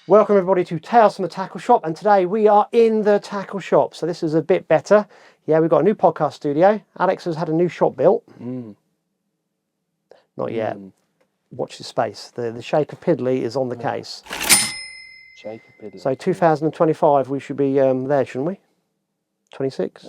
Welcome everybody to Tales from the Tackle Shop, and today we are in the tackle shop. So this is a bit better. Yeah, we've got a new podcast studio. Alex has had a new shop built. Not yet. Watch the space. The Shaker Piddly is on the case. Shaker Piddly. So 2025 we should be there, shouldn't we? 26?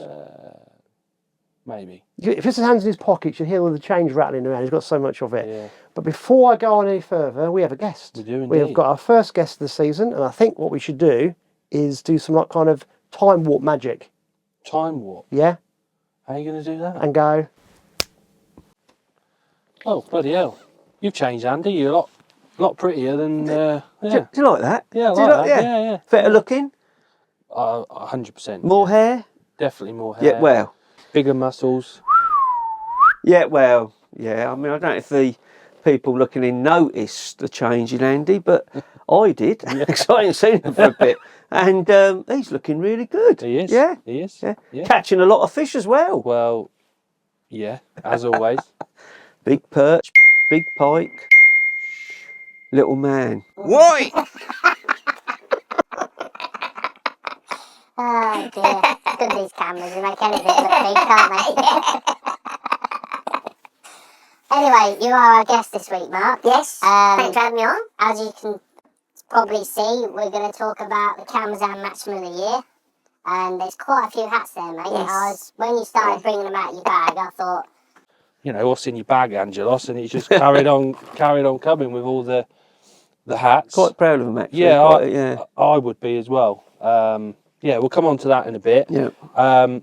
Maybe. If this is hands in his pocket, you'll hear all the change rattling around. He's got so much of it. Yeah. But before I go on any further, we have a guest. We do indeed. We have got our first guest of the season, and I think what we should do is do some like kind of time warp magic. Time warp? Yeah? How are you going to do that? And go... Oh, bloody hell. You've changed, Andy. You're a lot prettier than... Do you like that? Yeah, I do you like that. Yeah. Better looking? 100%. More hair? Definitely more hair. Yeah, well. Bigger muscles. Yeah, well, yeah. I mean, I don't know if the people looking in noticed the change in Andy, but I did. Because I ain't seen him for a bit. And he's looking really good. He is. Yeah. He is. Yeah. Yeah. Catching a lot of fish as well. Well, yeah, as always. Big perch, big pike, little man. Why? Oh dear. Good these cameras, they make anything look big, can't they? Anyway, you are our guest this week, Mark. Yes. Thanks for having me on. As you can probably see, we're going to talk about the Kamasan Matchman of the year. And there's quite a few hats there, mate. Yes. When you started bringing them out of your bag, I thought... You know, what's in your bag, Angelos? And he's just carried on coming with all the hats. Quite proud of him, actually. Yeah, I would be as well. Yeah, we'll come on to that in a bit. Yeah.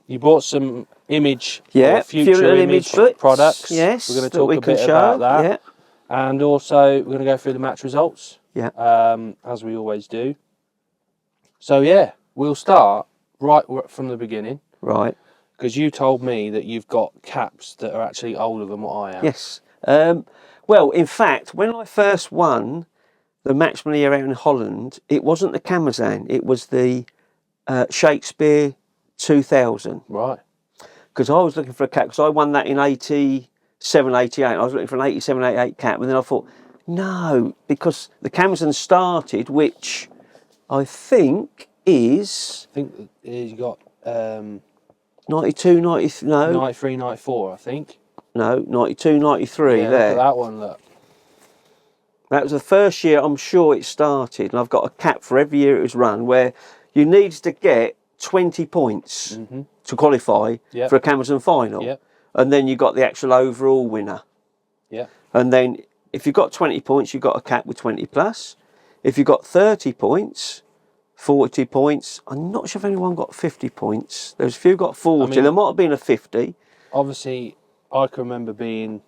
You bought some image, future image books, products. Yes, we're going to talk a bit show, about that. Yeah. And also, we're going to go through the match results. Yeah. As we always do. So yeah, we'll start right from the beginning. Right. Because you told me that you've got caps that are actually older than what I am. Yes. Well, in fact, when I first won the Matchman here out in Holland, it wasn't the Kamasan, it was the Shakespeare 2000. Right. Because I was looking for a cap, because I won that in 87, 88. I was looking for an 87, 88 cap, and then I thought, no, because the Kamasan started, which I think is... I think you got... 92, 90, no. 93, 94, I think. No, 92, 93, yeah, there. Look at that one, look. That was the first year I'm sure it started, and I've got a cap for every year it was run, where you needed to get 20 points to qualify for a Kamasan final. Yep. And then you got the actual overall winner. Yeah. And then if you got 20 points, you got a cap with 20 plus. If you got 30 points, 40 points. I'm not sure if anyone got 50 points. There's a few got 40. I mean, there might have been a 50. Obviously, I can remember being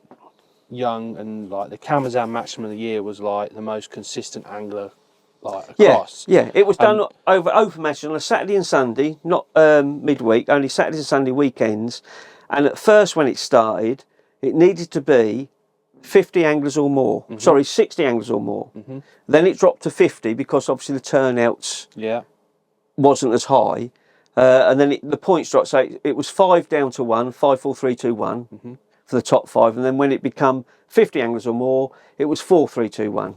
young and like the Kamasan Matchman of the year was like the most consistent angler like across. Yeah. It was done over open matches on a Saturday and Sunday, not midweek, only Saturdays and Sunday weekends. And at first when it started, it needed to be 50 anglers or more. Sorry, 60 anglers or more. Then it dropped to 50 because obviously the turnouts wasn't as high. And then the points dropped. So it was 5 down to 1, 5, 4, 3, 2, 1 for the top 5. And then when it became 50 anglers or more, it was 4, 3, 2, 1.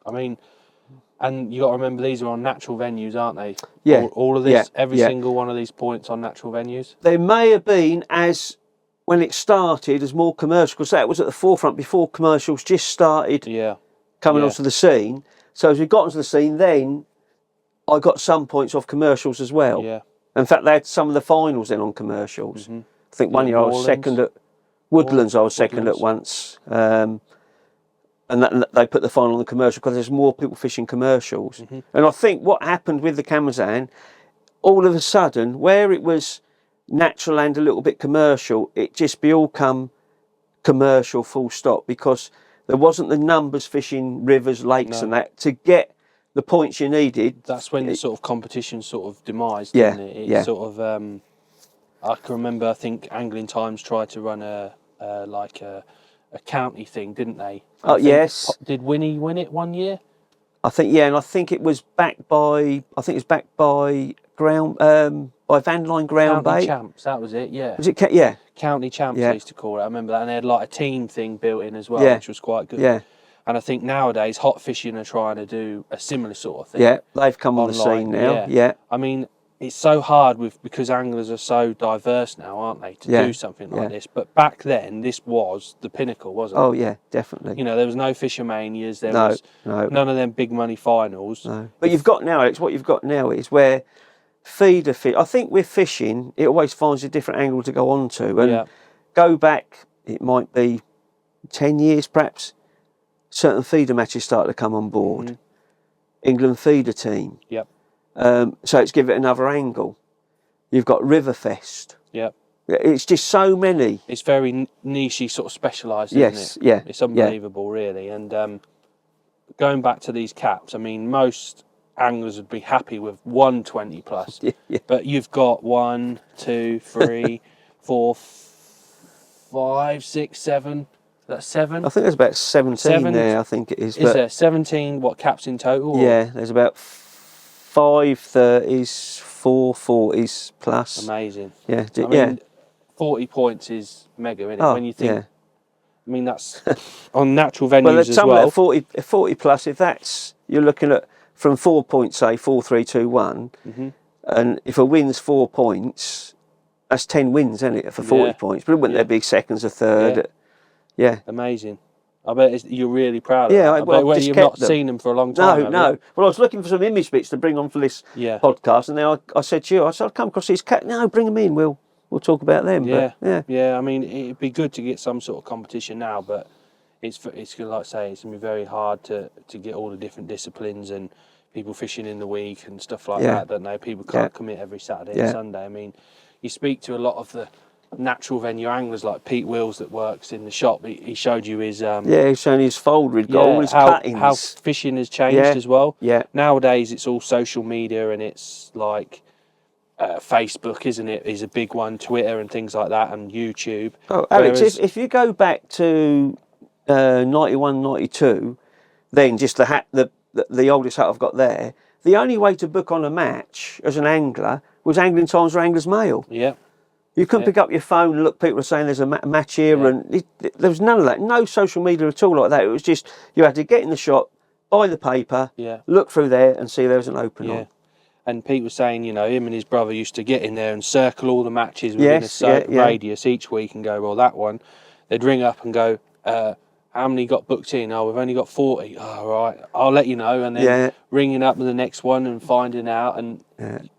I mean, and you got to remember these are on natural venues, aren't they? Yeah. All of this, every single one of these points on natural venues. There may have been, when it started, as more commercial, because that was at the forefront before commercials just started coming onto the scene. So as we got onto the scene, then I got some points off commercials as well. Yeah. In fact, they had some of the finals then on commercials. I think one year I was second at Woodlands. I was second at once. And they put the final on the commercial because there's more people fishing commercials. And I think what happened with the Kamasan, all of a sudden, where it was natural and a little bit commercial, it just all come commercial full stop, because there wasn't the numbers fishing rivers, lakes and that to get the points you needed. That's when the sort of competition sort of demised, didn't it? It sort of, I can remember, I think Angling Times tried to run a county thing, didn't they? Yes. Did Winnie win it one year? I think, and I think it was backed by, by Van Line Ground County Bait. Champs, that was it, yeah. Was it? Yeah. County Champs, Yeah. they used to call it. I remember that. And they had like a team thing built in as well, Yeah. which was quite good. Yeah. And I think nowadays hot fishing are trying to do a similar sort of thing. Yeah, they've come on the online, scene now. yeah. Yeah. I mean, it's so hard because anglers are so diverse now, aren't they, to do something like this. But back then, this was the pinnacle, wasn't it? Oh yeah, definitely. You know, there was no Fishermanias. There was none of them big money finals. No. But you've got now, Alex, what you've got now is where feeder fish. I think with fishing, it always finds a different angle to go on to. And go back, it might be 10 years perhaps, certain feeder matches start to come on board. Mm-hmm. England feeder team. Yep. So it's give it another angle. You've got Riverfest. Yep. It's just so many. It's very niche, sort of specialised, isn't Yes, it? yeah. It's unbelievable, really. And going back to these caps, I mean, most anglers would be happy with 120 plus. Yeah. But you've got 1, 2, 3, 4, 5, 6, 7. That's 7. I think there's about 17 there, I think it is. Is there 17 caps in total? Yeah, there's about 5 30s, 4 40s plus. Amazing. Yeah, I mean, 40 points is mega, isn't it? Oh, when you think, yeah. I mean, that's on natural venues Well, as well. 40 plus, if that's, you're looking at from 4 points, say 4 3 2 1, and if a win's 4 points, that's 10 wins, isn't it, for 40 points? But wouldn't there be seconds, a third? Yeah. Amazing. I bet you're really proud of Yeah, that. well, I bet just you've kept not them. seen them for a long time. No. Well, I was looking for some image bits to bring on for this podcast, and then I said to you, I've come across these cats. No, bring them in. We'll talk about them. Yeah, but, yeah. I mean, it'd be good to get some sort of competition now, but it's like I say, it's gonna be very hard to get all the different disciplines and people fishing in the week and stuff like that. Don't they? People can't commit every Saturday and Sunday. I mean, you speak to a lot of the natural venue anglers like Pete Wills that works in the shop. He showed you his he's showing his fold rig, all his cuttings. How fishing has changed as well. Yeah. Nowadays it's all social media and it's like Facebook, isn't it? Is a big one. Twitter and things like that, and YouTube. Oh, Alex, if you go back to 91, 92, then just the oldest hat I've got there. The only way to book on a match as an angler was Angling Times or Anglers Mail. Yeah. You couldn't pick up your phone and look, people were saying there's a match here, and there was none of that. No social media at all like that. It was just, you had to get in the shop, buy the paper, look through there and see there was an open on. And Pete was saying, you know, him and his brother used to get in there and circle all the matches within a certain radius each week and go, well, that one. They'd ring up and go, how many got booked in? Oh, we've only got 40. Oh, right, I'll let you know. And then ringing up with the next one and finding out. And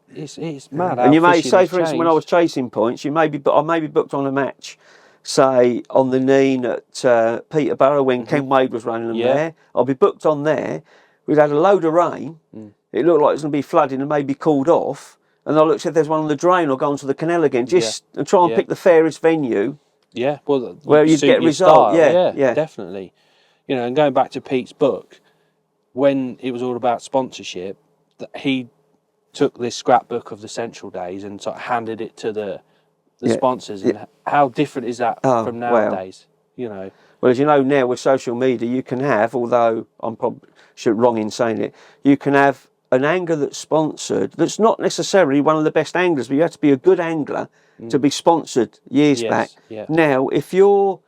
it's mad. And you may say, for instance, when I was chasing points, I may be booked on a match, say on the Neen at Peterborough when Ken Wade was running them there. I'll be booked on there. We'd had a load of rain. It looked like it was going to be flooding and maybe called off. And I looked, said there's one on the drain or go onto the canal again, and try and pick the fairest venue. Yeah, well, where you'd get a result. Yeah, definitely. You know, and going back to Pete's book, when it was all about sponsorship, he took this scrapbook of the Central days and sort of handed it to the sponsors. And how different is that from nowadays? You know. Well, as you know now with social media, you can have, although I'm probably wrong in saying it, you can have an angler that's sponsored that's not necessarily one of the best anglers, but you have to be a good angler to be sponsored years back. Yeah. Now, if you're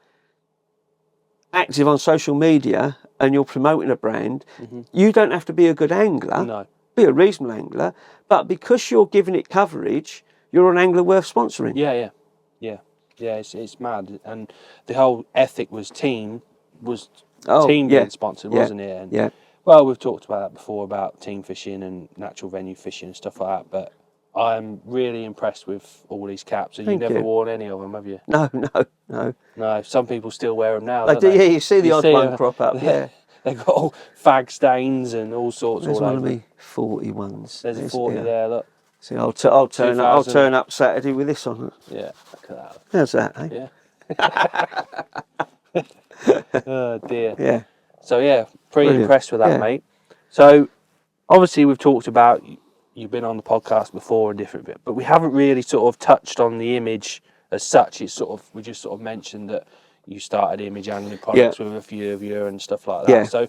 active on social media and you're promoting a brand, you don't have to be a good angler. No. Be a reasonable angler, but because you're giving it coverage, you're an angler worth sponsoring. Yeah. It's mad, and the whole ethic was team being sponsored, wasn't it? And, well, we've talked about that before about team fishing and natural venue fishing and stuff like that, but I'm really impressed with all these caps. And you've never worn any of them, have you? No. No, some people still wear them now. They do, yeah, you see the odd one crop up, They've got all fag stains and all sorts. There's all one over. of me 40 ones. There's a 40 there, look. See, I'll turn up Saturday with this on. Yeah, look at that. How's that, eh? Yeah. Oh, dear. Yeah. So, pretty impressed with that, mate. So, obviously, we've talked about, you've been on the podcast before and different bit, but we haven't really sort of touched on the image as such. It's we just sort of mentioned that you started image angling products with a few of you and stuff like that. So,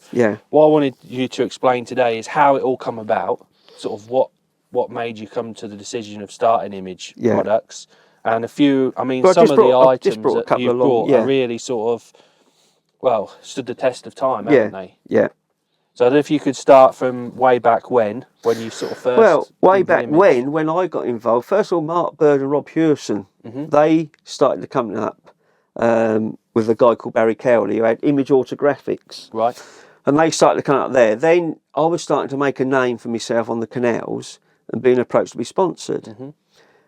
what I wanted you to explain today is how it all come about, sort of what what made you come to the decision of starting Image products? And a few, I mean, Well, some of the items that you've brought yeah. are really sort of, well, stood the test of time, haven't they? Yeah. So I don't know if you could start from way back when you sort of first... Well, way back when I got involved, first of all, Mark Bird and Rob Hewson, they started the company up with a guy called Barry Cowley who had Image Autographics. Right. And they started the company up there. Then I was starting to make a name for myself on the canals and being approached to be sponsored.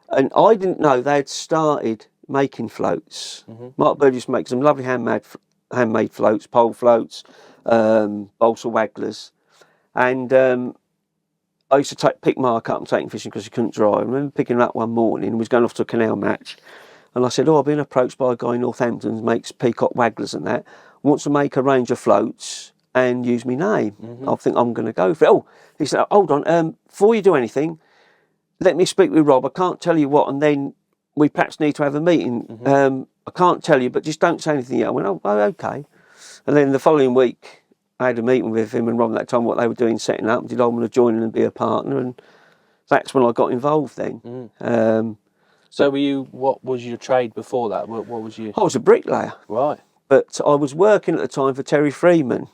And I didn't know they had started making floats. Mark Bird used to make some lovely handmade floats, pole floats, balsa wagglers. And I used to pick Mark up and take him fishing because he couldn't drive. I remember picking him up one morning and was going off to a canal match. And I said, I've been approached by a guy in Northampton who makes peacock wagglers and that. Wants to make a range of floats and use my name. I think I'm going to go for it. Oh, he said, hold on, before you do anything, let me speak with Rob. I can't tell you what, and then we perhaps need to have a meeting. I can't tell you, but just don't say anything yet. I went, oh, okay. And then the following week, I had a meeting with him and Rob at that time, what they were doing, setting up. Did I want to join in and be a partner? And that's when I got involved then. So what was your trade before that? What was you? I was a bricklayer. Right. But I was working at the time for Terry Freeman.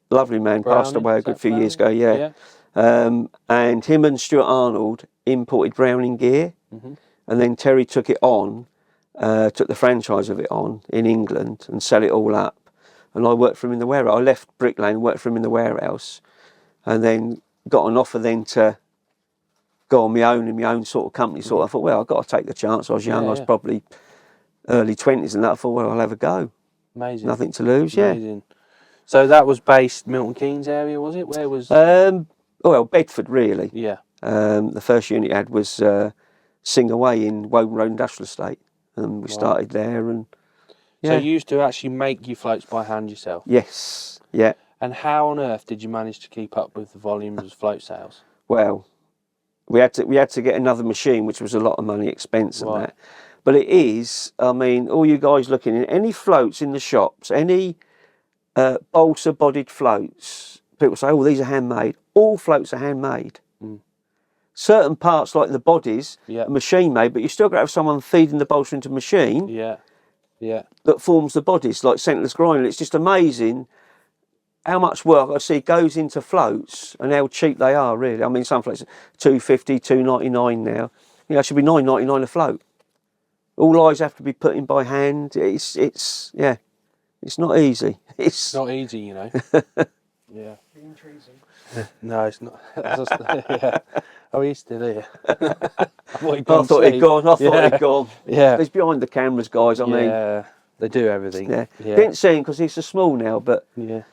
Lovely man, passed away a good few years ago, and him and Stuart Arnold imported Browning gear, and then Terry took it on, took the franchise of it on in England and set it all up. And I worked for him in the warehouse. I left bricklaying, worked for him in the warehouse, and then got an offer then to go on my own in my own sort of company. So I thought, well, I've got to take the chance. I was young, I was probably early 20s and that. I thought, well, I'll have a go. Amazing. Nothing to lose, Amazing. So that was based Milton Keynes area, was it? Where was... well, Bedford, really. Yeah. The first unit I had was Singaway in Woburn Road Industrial Estate. And we started there. And So you used to actually make your floats by hand yourself? Yes, yeah. And how on earth did you manage to keep up with the volumes of float sales? Well, we had to get another machine, which was a lot of money, expense and that. But it is, I mean, all you guys looking at any floats in the shops, any balsa-bodied floats, people say, oh, these are handmade. All floats are handmade. Certain parts, like the bodies, are machine-made, but you still got to have someone feeding the balsa into a machine that forms the bodies, like centerless grinding. It's just amazing how much work I see goes into floats and how cheap they are, really. I mean, some floats are $2.50, $2.99 now. You know, it should be $9.99 a float. All eyes have to be put in by hand. It's not easy. It's not easy, you know. No, it's not. Oh, he's still here. I thought he'd gone. Yeah. He's behind the cameras, guys. I mean, they do everything. Didn't see him because he's so small now, but yeah.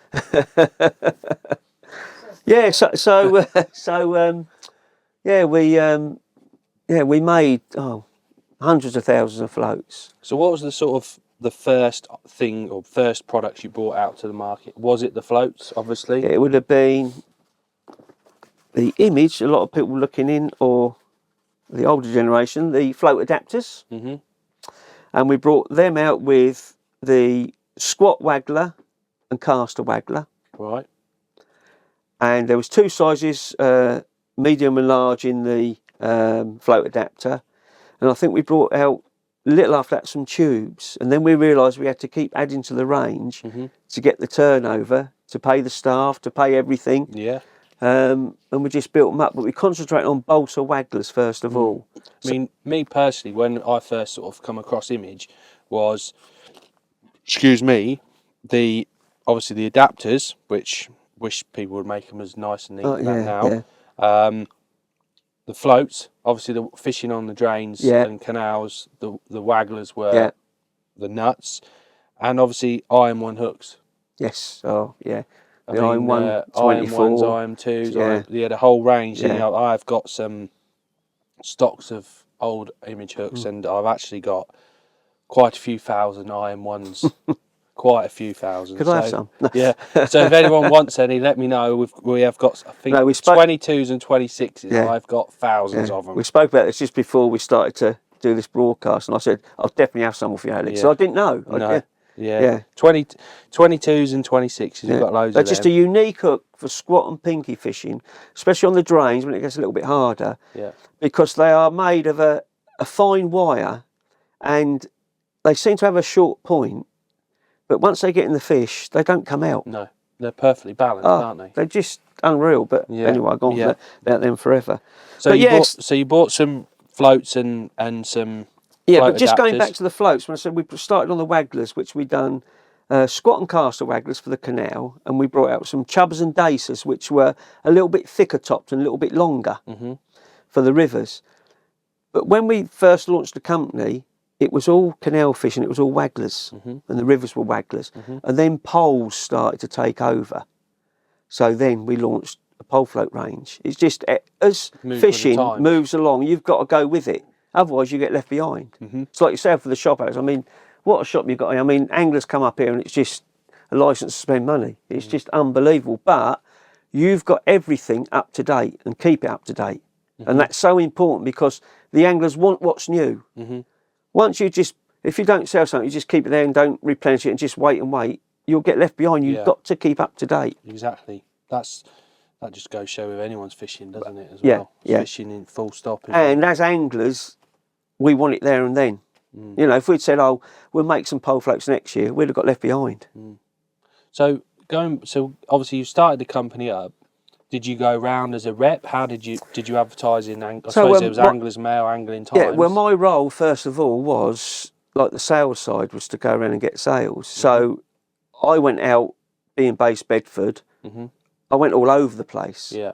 We made hundreds of thousands of floats. So what was the sort of the first thing or first products you brought out to the market? Was it the floats, obviously? It would have been the Image, a lot of people looking in, or the older generation, the float adapters. And we brought them out with the squat waggler and caster waggler. Right. And there was two sizes, medium and large, in the float adapter. And I think we brought out, a little after that, some tubes. And then we realised we had to keep adding to the range to get the turnover, to pay the staff, to pay everything. Yeah. And we just built them up. But we concentrated on balsa wagglers first of all. I mean, me personally, when I first sort of come across Image, was, obviously the adapters, which wish people would make them as nice and neat as that now. Yeah. The floats, obviously the fishing on the drains and canals, the wagglers were the nuts, and obviously IM1 hooks. Yes, the IM1, IM1s, IM2s, they had a whole range. You know, I've got some stocks of old Image hooks, and I've actually got quite a few thousand IM1s. Quite a few thousand. Could I have some? Yeah. So if anyone wants any, let me know. We have got, I think, 22s and 26s. Yeah. I've got thousands of them. We spoke about this just before we started to do this broadcast, and I said, I'll definitely have some of you, Alex. So I didn't know. No. Yeah. 22s and 26s. You've got loads They're of them. just a unique hook for squat and pinky fishing, especially on the drains when it gets a little bit harder. Yeah. Because they are made of a fine wire, and they seem to have a short point, but once they get in the fish, they don't come out. No, they're perfectly balanced, aren't they? They're just unreal. But anyway, I've gone about them forever. So you bought some floats and some. Yeah, float but just going adapters. back to the floats, when I said we started on the wagglers, which we done squat and caster wagglers for the canal, and we brought out some chubbers and dacers, which were a little bit thicker topped and a little bit longer for the rivers. But when we first launched the company, it was all canal fishing, it was all wagglers, and the rivers were wagglers. And then poles started to take over. So then we launched a pole float range. It's just, as fishing moves along, you've got to go with it. Otherwise, you get left behind. It's like yourself for the shop hours. I mean, what a shop you've got here. I mean, anglers come up here and it's just a licence to spend money. It's just unbelievable. But you've got everything up to date and keep it up to date. And that's so important because the anglers want what's new. Once you just, if you don't sell something, you just keep it there and don't replenish it and just wait and wait, you'll get left behind. You've got to keep up to date. Exactly. That just goes show if anyone's fishing, doesn't it, as well? Yeah. Fishing in full stop. And as anglers, we want it there and then. You know, if we'd said, "Oh, we'll make some pole floats next year," we'd have got left behind. So obviously you started the company up. Did you go round as a rep? How did you advertise in? I suppose there was Anglers Mail, Angling Times. Yeah, well, my role first of all was like the sales side was to go around and get sales. So I went out, being based Bedford. I went all over the place. Yeah.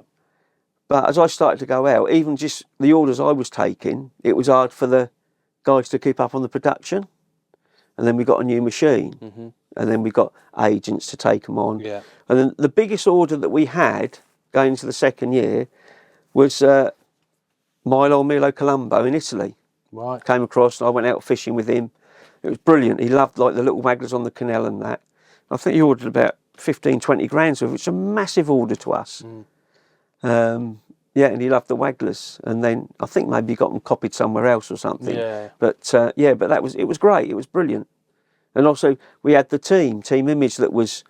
But as I started to go out, even just the orders I was taking, it was hard for the guys to keep up on the production. And then we got a new machine. And then we got agents to take them on. Yeah. And then the biggest order that we had going into the second year was Milo Colombo in Italy. Right. Came across and I went out fishing with him. It was brilliant. He loved like the little wagglers on the canal and that. I think he ordered about 15, 20 grand, so it's a massive order to us. Yeah, and he loved the wagglers. And then I think maybe he got them copied somewhere else or something. Yeah. But but it was great. It was brilliant. And also we had the Team Image that was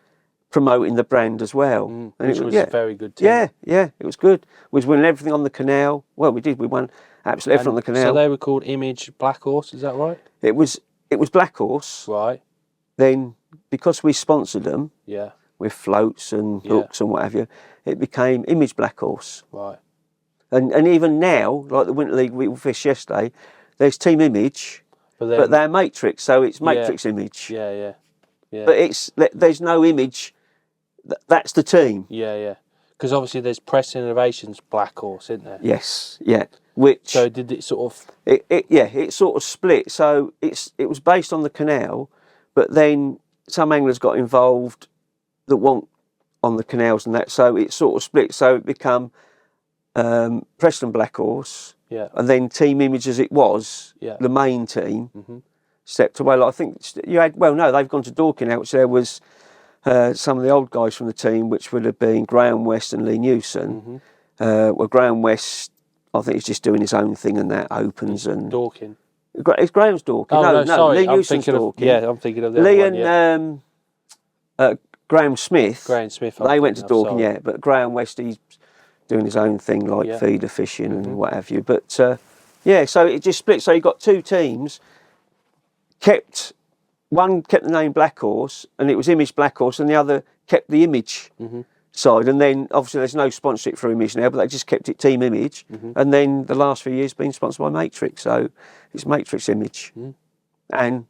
promoting the brand as well. And which it was a very good team. Yeah, it was good. We was winning everything on the canal. Well, we did. We won absolutely everything on the canal. So they were called Image Black Horse, is that right? It was Black Horse. Right. Then because we sponsored them Yeah. with floats and hooks and what have you, it became Image Black Horse. Right. And even now, like the Winter League we fished yesterday, there's Team Image, but they're Matrix, so it's Matrix Image. Yeah. But there's no image. That's the team. Yeah. Because obviously there's Press Innovations Black Horse, isn't there? Yes, yeah. Which so did it sort of? It sort of split. So it was based on the canal, but then some anglers got involved that weren't on the canals and that. So it sort of split. So it became Preston Black Horse. Yeah. And then Team Image as it was, the main team, stepped away. Like I think you had. Well, no, they've gone to Dorking now, which there was. Some of the old guys from the team, which would have been Graham West and Lee Newson. Well, Graham West, I think he's just doing his own thing and that opens and Dorking. It's Graham's Dorking. Oh, no, sorry. Lee Newson's Dorking. I'm thinking of the Lee other one, and Graham Smith. Graham Smith. They went to Dorking, but Graham West, he's doing his own thing like feeder fishing and what have you. But so it just split. So you got two teams. One kept the name Black Horse, and it was Image Black Horse, and the other kept the Image side. And then, obviously, there's no sponsorship for Image now, but they just kept it Team Image. And then the last few years been sponsored by Matrix, so it's Matrix Image and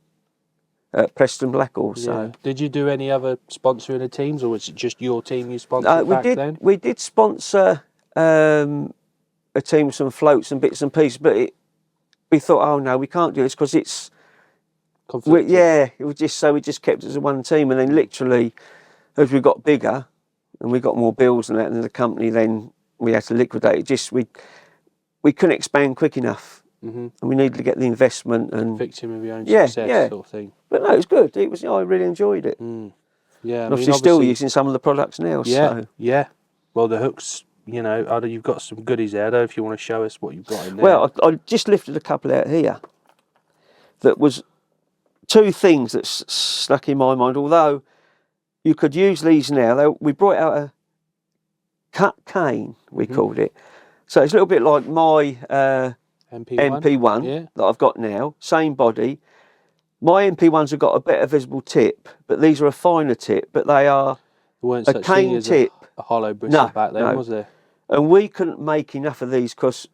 Preston Black Horse. So. Did you do any other sponsoring of teams, or was it just your team you sponsored then? We did sponsor a team with some floats and bits and pieces, but we thought, oh no, we can't do this because it's. It was just we just kept it as one team, and then literally, as we got bigger and we got more bills and that, and the company, then we had to liquidate it. Just we couldn't expand quick enough, and we needed to get the investment and victim of your own success sort of thing. But no, it was good. It was. I really enjoyed it. Yeah, and obviously still using some of the products now. Yeah. Well, the hooks. You know, you've got some goodies there. I don't know if you want to show us what you've got in there. Well, I just lifted a couple out here. That was. two things that stuck in my mind, although you could use these now. We brought out a cut cane, we called it. So it's a little bit like my MP1 that I've got now, same body. My MP1s have got a better visible tip, but these are a finer tip, but they are a cane tip. A hollow bristle back then, was there? And we couldn't make enough of these because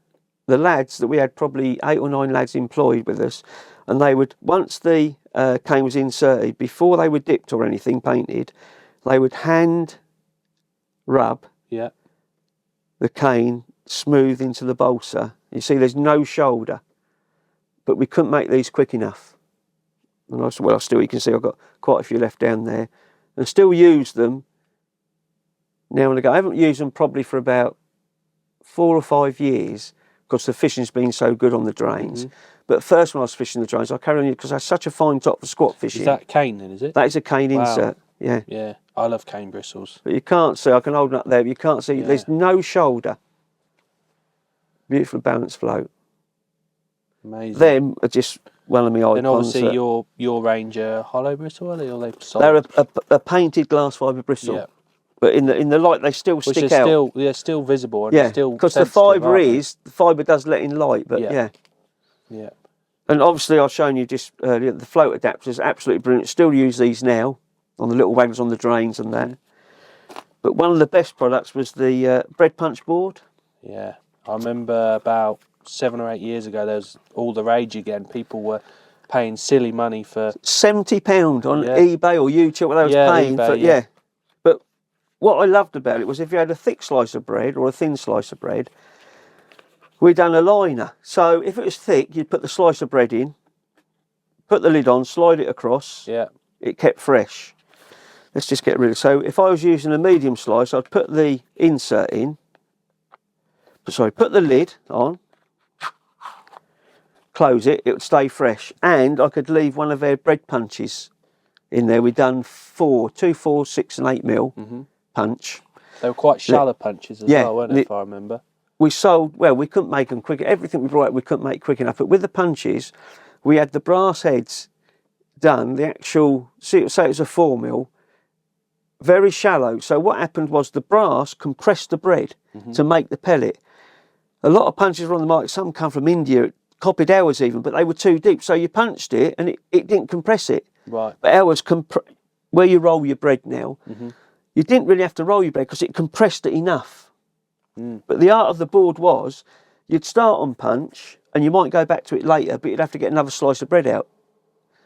the lads that we had, probably 8 or 9 lads employed with us, and they would, once the cane was inserted, before they were dipped or anything, painted, they would hand rub the cane smooth into the balsa. You see there's no shoulder, but we couldn't make these quick enough. And I said, well, still, you can see I've got quite a few left down there, and still use them now and again. I haven't used them probably for about 4 or 5 years because the fishing's been so good on the drains. But first when I was fishing the drains, I carried on because I had such a fine top for squat fishing. Is that cane then, is it? That is a cane insert, yeah. Yeah, I love cane bristles. But you can't see, I can hold it up there, but you can't see, there's no shoulder. Beautiful balanced float. Amazing. Them are just one of my icons. And obviously your range are hollow bristle, are they? Or are they They're solid? a painted glass fibre bristle. Yeah. But in the light, they still stick out. They're still visible. And still because the fibre does let in light. But yeah. And obviously, I've shown you just earlier the float adapters, absolutely brilliant. Still use these now on the little wagons on the drains and that. But one of the best products was the bread punch board. Yeah, I remember about 7 or 8 years ago, there was all the rage again. People were paying silly money for £70 on eBay or YouTube. What they was paying eBay, for, But what I loved about it was if you had a thick slice of bread or a thin slice of bread, we done a liner. So if it was thick, you'd put the slice of bread in, put the lid on, slide it across. Yeah. It kept fresh. Let's just get rid of. So if I was using a medium slice, I'd put the insert in. Put the lid on. Close it. It would stay fresh, and I could leave one of their bread punches in there. We'd done 2, 4, 6, and 8 mil punch. They were quite shallow punches as well, weren't they? If I remember. We sold, well, we couldn't make them quick. Everything we brought out, we couldn't make quick enough. But with the punches, we had the brass heads done, the actual, say it was a 4 mil, very shallow. So what happened was the brass compressed the bread to make the pellet. A lot of punches were on the market. Some come from India, copied ours even, but they were too deep. So you punched it and it didn't compress it. Right. But ours, where you roll your bread now, you didn't really have to roll your bread because it compressed it enough. But the art of the board was, you'd start on punch and you might go back to it later, but you'd have to get another slice of bread out.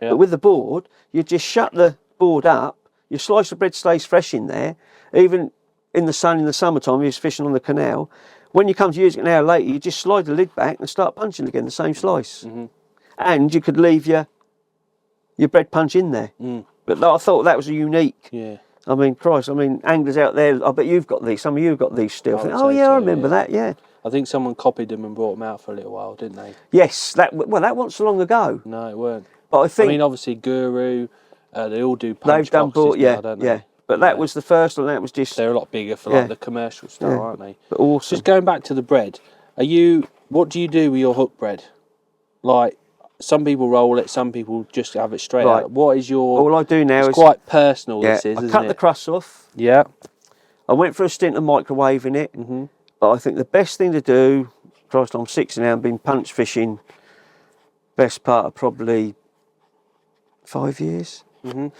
But with the board, you just shut the board up, your slice of bread stays fresh in there, even in the sun in the summertime, you was fishing on the canal. When you come to use it an hour later, you just slide the lid back and start punching again, the same slice. And you could leave your bread punch in there. But I thought that was a unique. Yeah. I mean, Christ, anglers out there, I bet you've got these. Some of you have got these still. I remember that, I think someone copied them and brought them out for a little while, didn't they? Yes, that wasn't so long ago. No, it weren't. But I think... obviously, Guru, they all do punch they've done boxes now, don't they? Yeah. But that was the first one, that was just... They're a lot bigger for like the commercial style, aren't they? But awesome. Just going back to the bread, what do you do with your hook bread? Like, some people roll it, some people just have it straight out. What is your... All I do now is... It's quite personal, this is, isn't it? I cut the crust off. Yeah. I went for a stint of microwaving it. But I think the best thing to do... Christ, I'm 60 now, I've been punch fishing best part of probably 5 years. But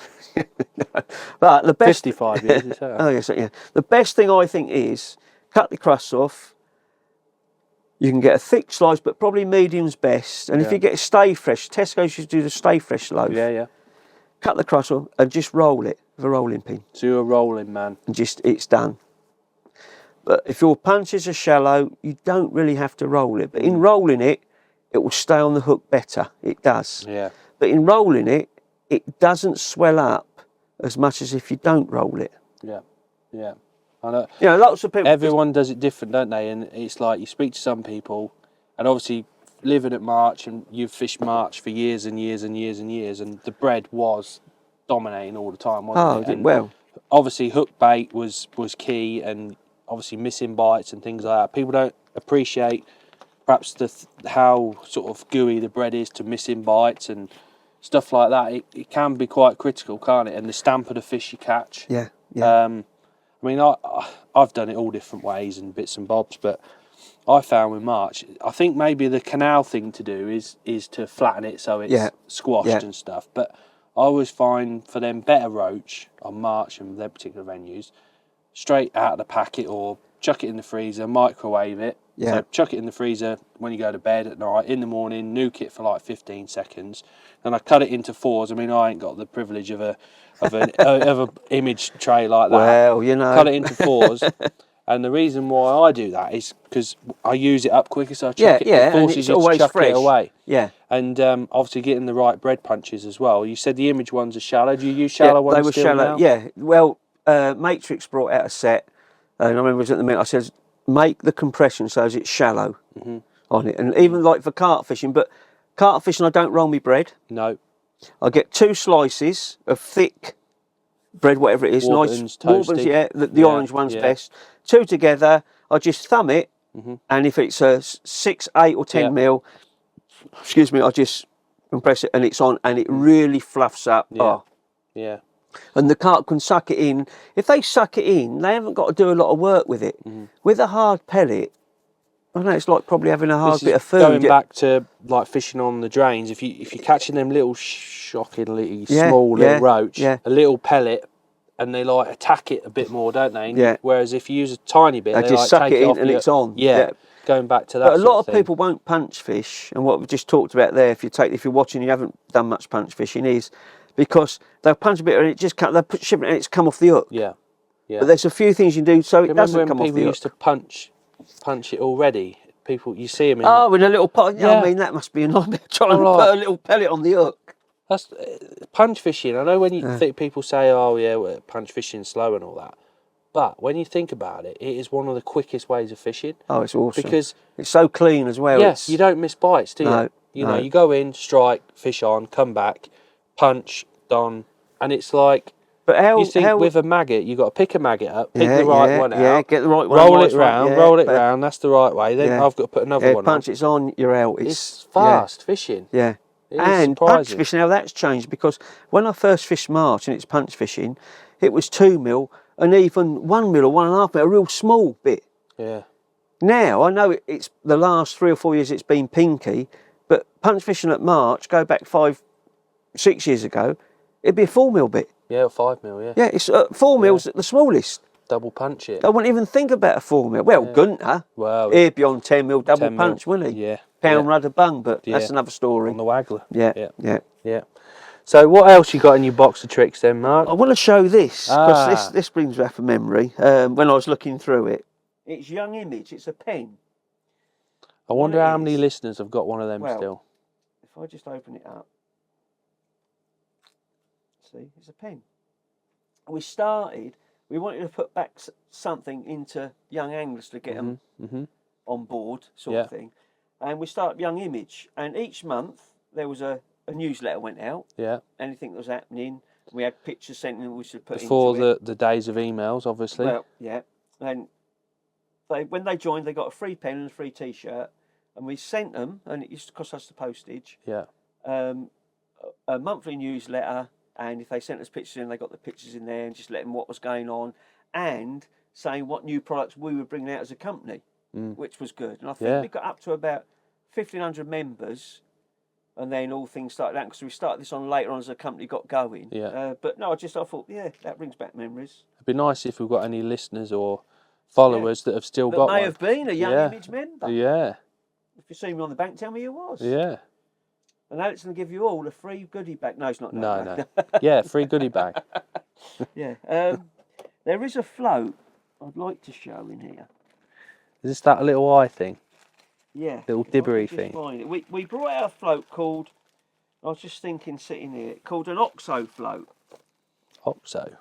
the best... 55 years, is that? Oh, yes, yeah. The best thing I think is cut the crust off. You can get a thick slice, but probably medium's best. And if you get a stay fresh, Tesco's used to do the stay fresh loaf. Yeah. Cut the crust off and just roll it with a rolling pin. So you're a rolling man. And it's done. But if your punches are shallow, you don't really have to roll it. But in rolling it, it will stay on the hook better. It does. Yeah. But in rolling it, it doesn't swell up as much as if you don't roll it. Yeah. I know. Lots of people... Everyone does it different, don't they? And it's like you speak to some people, and obviously living at March, and you've fished March for years and years and years and years, and the bread was dominating all the time, wasn't it? And obviously hook bait was key, and obviously missing bites and things like that. People don't appreciate perhaps how sort of gooey the bread is to missing bites, and stuff like that, it can be quite critical, can't it? And the stamp of the fish you catch. Yeah, yeah. I mean, I've done it all different ways and bits and bobs, but I found with March, I think maybe the canal thing to do is to flatten it so it's squashed and stuff. But I always find for them better roach on March and their particular venues, straight out of the packet or chuck it in the freezer, microwave it. Yeah. So chuck it in the freezer when you go to bed at night. In the morning, nuke it for like 15 seconds. And I cut it into 4s. I mean, I ain't got the privilege of an image tray like that. Well, you know. Cut it into 4s. And the reason why I do that is because I use it up quicker, so I chuck it. It forces you to chuck it away. Yeah. And obviously getting the right bread punches as well. You said the image ones are shallow. Do you use shallow ones? They were still shallow. now? Yeah. Well, Matrix brought out a set, and I remember it was at the minute. I said, make the compression so as it's shallow on it, and even like for carp fishing. But carp fishing, I don't roll me bread. No. I get 2 slices of thick bread, whatever it is, Warburton's nice toasted. Warburton's, the orange one's best. 2 together. I just thumb it, and if it's a 6, 8, or 10 mil, excuse me, I just compress it, and it's on, and it really fluffs up. Yeah. Oh. Yeah. And the carp can suck it in. If they suck it in, they haven't got to do a lot of work with it. With a hard pellet, I know it's like probably having a hard bit of food. Going back to like fishing on the drains, if you're catching them little shockingly small little roach, a little pellet, and they like attack it a bit more, don't they? Yeah. Whereas if you use a tiny bit, they just like suck take it in off and it's on. Yeah. Going back to that. But a lot of thing. people won't punch fish, and what we've just talked about there, if you're watching, you haven't done much punch fishing, is because they'll punch a bit and it just they'll put ship it and it's come off the hook. Yeah. Yeah. But there's a few things you can do so it doesn't remember come when off the people hook. used to punch it already? People, you see them in. Oh, in a little pot. Yeah. I mean, that must be a nightmare trying to put a little pellet on the hook. That's punch fishing. I know when you think people say, "Oh yeah, well, punch fishing slow and all that," but when you think about it, it is one of the quickest ways of fishing. Oh, it's awesome because it's so clean as well. Yes, you don't miss bites, do you? No, you know, you go in, strike, fish on, come back, punch, done, and it's like. But you think with a maggot, you got to pick a maggot up, pick the right one out, get the right one, roll it round, that's the right way. Then I've got to put another one punch on. it's on, you're out. It's fast fishing. Yeah. And punch fishing, now that's changed because when I first fished March and it's punch fishing, it was 2 mil and even 1 mil or 1.5 mil, a real small bit. Yeah. Now, I know it's the last 3 or 4 years it's been pinky, but punch fishing at March, go back 5, 6 years ago, it'd be a 4 mil bit. Yeah, 5 mil, yeah. Yeah, it's 4 mils at the smallest. Double punch it. I wouldn't even think about a 4 mil. Well, Gunter, he'd be on 10 mil double punch, wouldn't he? Yeah. Pound rudder bung, but that's another story. On the waggler. Yeah. So what else you got in your box of tricks then, Mark? I want to show this, because this brings back a memory when I was looking through it. It's Young Image, it's a pen. I wonder how many listeners have got one of them still. If I just open it up. See, it's a pen. We wanted to put back something into young anglers to get them on board, sort of thing. And we started Young Image. And each month there was a newsletter went out. Yeah. Anything that was happening. We had pictures sent in we should put before into it. the days of emails, obviously. Well, yeah. And when they joined, they got a free pen and a free T-shirt. And we sent them, and it used to cost us the postage. Yeah. A monthly newsletter. And if they sent us pictures in, they got the pictures in there and just let them what was going on and saying what new products we were bringing out as a company, which was good. And I think we got up to about 1,500 members and then all things started out because we started this on later on as the company got going. Yeah. But no, I thought, that brings back memories. It'd be nice if we've got any listeners or followers that have still got one. That may have been a Young Image member. Yeah. If you see me on the bank, tell me who was. Yeah. And Alex going to give you all a free goodie bag. No, it's not. No. Yeah, free goodie bag. Yeah. There is a float I'd like to show in here. Is this that little eye thing? Yeah. Little dibbery thing. Find it. We brought out a float called, I was just thinking sitting here, called an OXO float. OXO?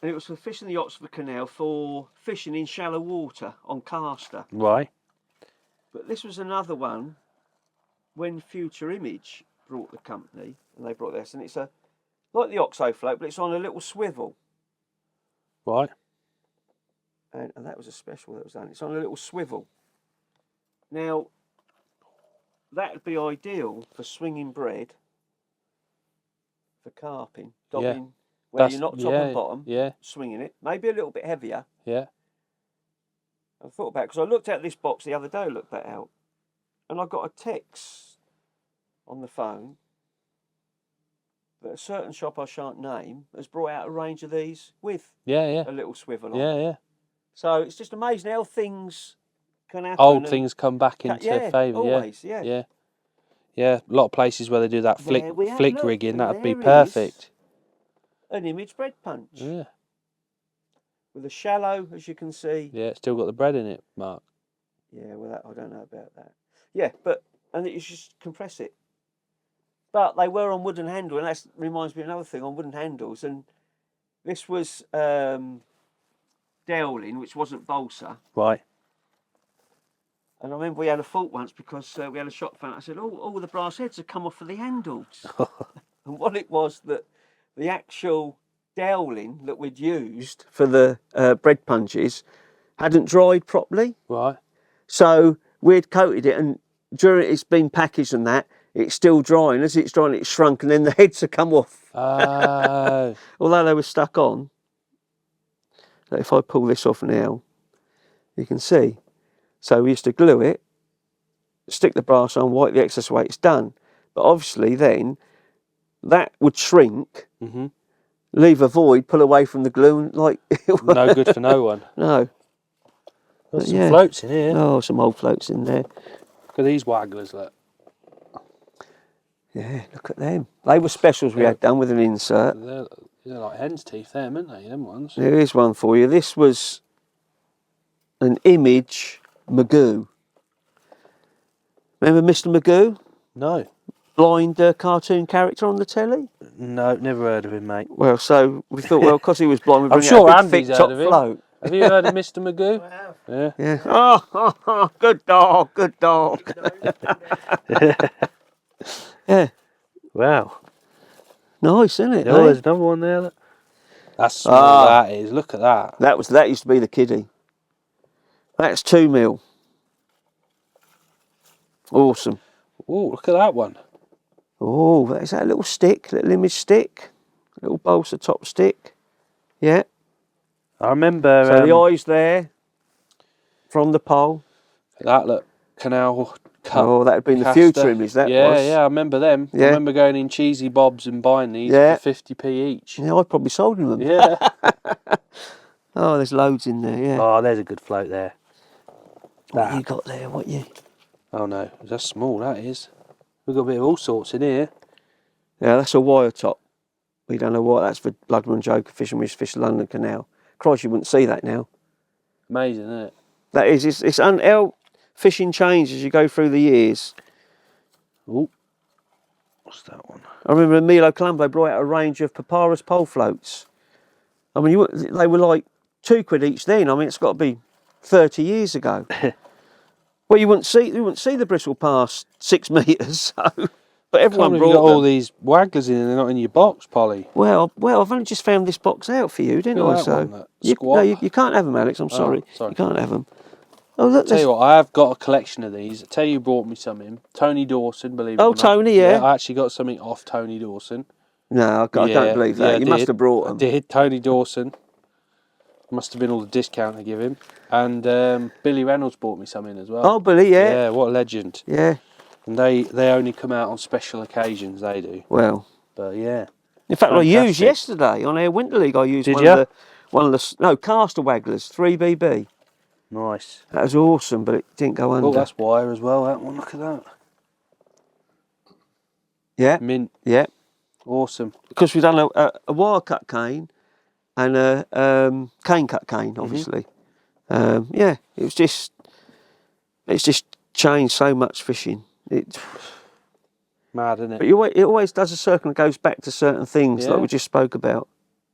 And it was for fishing the Oxford Canal for fishing in shallow water on caster. Right. But this was another one when Future Image brought the company, and they brought this, and it's like the OXO float, but it's on a little swivel. Right. And that was a special that was done. It's on a little swivel. Now, that would be ideal for swinging bread for carping, dobbing, where you're not top and bottom, yeah, swinging it, maybe a little bit heavier. Yeah. I thought about it because I looked at this box the other day, looked that out, and I got a text on the phone that a certain shop I shan't name has brought out a range of these with a little swivel on. Yeah. So it's just amazing how things can happen. Old things come back into favour. Always, yeah. A lot of places where they do that flick look, rigging, that'd be there perfect. An image bread punch. Yeah. With a shallow, as you can see. Yeah, it's still got the bread in it, Mark. Yeah, well, I don't know about that. Yeah, and you just compress it. But they were on wooden handle, and that reminds me of another thing on wooden handles. And this was dowling, which wasn't balsa. Right. And I remember we had a fault once because we had a shop front. I said, all the brass heads have come off of the handles. And what it was that the actual dowling that we'd used for the bread punches hadn't dried properly. Right. So we'd coated it, and during it's been packaged and that, it's still drying. As it's drying, it's shrunk, and then the heads have come off. Oh. Although they were stuck on. So if I pull this off now, you can see. So we used to glue it, stick the brass on, wipe the excess away, it's done. But obviously then, that would shrink, leave a void, pull away from the glue, and like... No good for no one. No. There's some floats in here. Oh, some old floats in there. Look at these wagglers, look. Yeah, look at them. They were specials we had done with an insert. They're like hen's teeth, them, aren't they, them ones? There is one for you. This was an image Magoo. Remember Mr. Magoo? No. Blind cartoon character on the telly? No, never heard of him, mate. Well, so we thought, well, because he was blind, we'd I'm bring sure out a big Andy's thick heard top of him. float. Have you heard of Mr. Magoo? I have. Yeah. Yeah. Oh, good dog, good dog. Yeah. Wow. Nice, isn't it? Oh, there's another one there. Look. That's small, that is. Look at that. That used to be the kiddie. That's 2 mil. Awesome. Oh, look at that one. Oh, is that a little stick, little image stick? Little balsa top stick. Yeah. I remember... So the eyes there, from the pole. That, look, canal cut. Oh, that had been the caster. future image, that was. Yeah, I remember them. Yeah. I remember going in Cheesy Bob's and buying these for 50p each. Yeah, I probably sold them. Yeah. Oh, there's loads in there, yeah. Oh, there's a good float there. What you got there, what you... Oh no, that's small, that is. We've got a bit of all sorts in here. Yeah, that's a wire top. We don't know what that's for. Bloodman Joker fishing with Fish London Canal. Christ, you wouldn't see that now. Amazing, isn't it? That is, it's how fishing changes as you go through the years. Oh, what's that one? I remember Milo Colombo brought out a range of papyrus pole floats. I mean, they were like £2 each then. I mean, it's got to be 30 years ago. Well, you wouldn't see the bristle past 6 metres, so... But everyone brought got all these wagglers in and they're not in your box, Polly. Well, I've only just found this box out for you, didn't I? So you can't have them, Alex. I'm sorry. Sorry. You can't have them. Oh, look. Tell you what, I have got a collection of these. I tell you, who brought me some in. Tony Dawson, believe it or not. Tony, yeah. I actually got something off Tony Dawson. No, I don't believe that. You must have brought them. I did. Tony Dawson. Must have been all the discount they give him. And Billy Reynolds brought me some in as well. Oh, Billy, yeah. Yeah, what a legend. Yeah. And they only come out on special occasions, they do. Well. But yeah. In fact, I used yesterday on Air Winter League, I used one of the caster wagglers, 3BB. Nice. That was awesome, but it didn't go under. Oh, that's wire as well, that one. Look at that. Yeah. Mint. Yeah. Awesome. Because we've done a wire cut cane and a cane cut cane, obviously. Yeah, it's just changed so much fishing. Mad, isn't it? But it always does a circle and goes back to certain things like we just spoke about.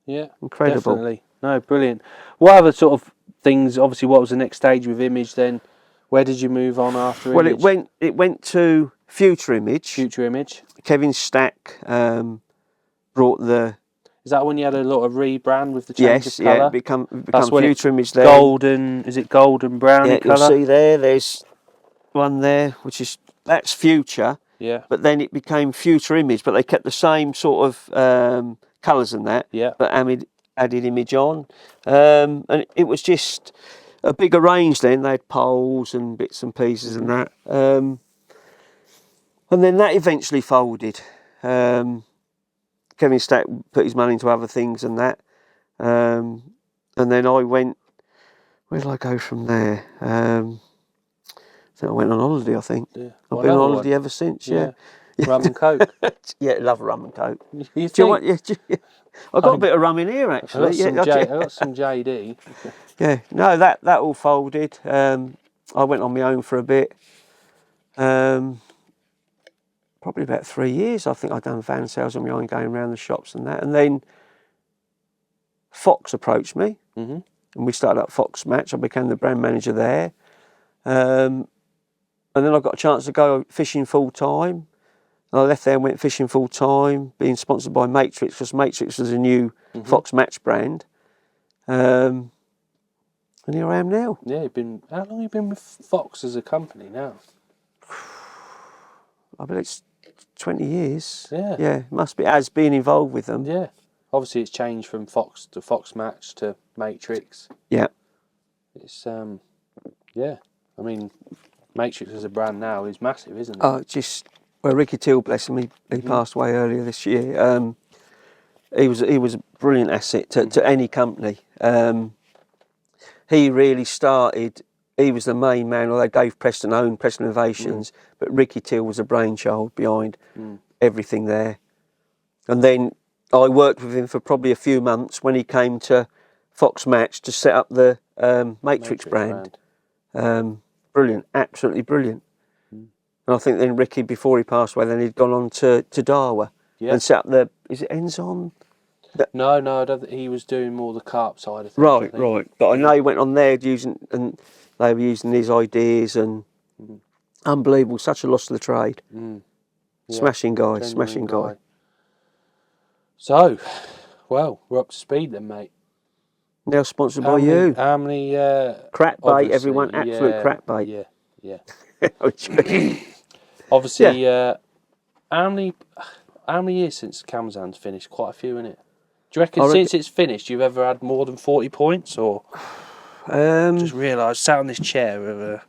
Yeah. Incredible. Definitely. No, brilliant. What other sort of things, obviously what was the next stage with Image then? Where did you move on after Image? Well, it went to Future Image. Future Image. Kevin Stack brought the... Is that when you had a lot of rebrand with the change of colour? Yeah, it become Future Image there. Golden, is it golden browny colour? You'll see there's one there, that's Future. Yeah. But then it became Future Image, but they kept the same sort of colours and that. Yeah. But added Image on. And it was just a bigger range then. They had poles and bits and pieces and that. And then that eventually folded. Kevin Stack put his money into other things and that. And then I went, where did I go from there? I think I went on holiday, I think. Yeah. I've been on holiday ever since, yeah. Rum and Coke. Yeah, love rum and Coke. You Do you want, I've got a bit of rum in here, I actually. got some JD. Yeah, no, that all folded. I went on my own for a bit. Probably about 3 years, I think I'd done van sales on my own, going around the shops and that. And then Fox approached me, and we started up Fox Match. I became the brand manager there. And then I got a chance to go fishing full time. I left there and went fishing full time, being sponsored by Matrix, because Matrix was a new Fox Match brand. And here I am now. Yeah, how long have you been with Fox as a company now? I bet it's 20 years. Yeah. Yeah, it must be, as being involved with them. Yeah. Obviously, it's changed from Fox to Fox Match to Matrix. Yeah. It's, yeah. I mean, Matrix as a brand now is massive, isn't it? Oh, well, Ricky Till, bless him, he passed away earlier this year. He was a brilliant asset to any company. He really started. He was the main man, although Dave Preston owned Preston Innovations, but Ricky Till was the brainchild behind everything there. And then I worked with him for probably a few months when he came to Fox Match to set up the Matrix brand. Brilliant, absolutely brilliant. And I think then Ricky, before he passed away, then he'd gone on to Darwa and set up is it Enzon? No, I don't think he was doing more the carp side of things. Right. But I know he went on there and they were using his ideas and unbelievable, such a loss to the trade. Smashing guy. So, well, we're up to speed then, mate. Now sponsored by you. How many? Crap bait, everyone, absolute crap bait. Yeah. Yeah. Obviously, how many years since Kamazan's finished? Quite a few, innit? Do you reckon since it's finished, you've ever had more than 40 points, or? Just realised, sat on this chair,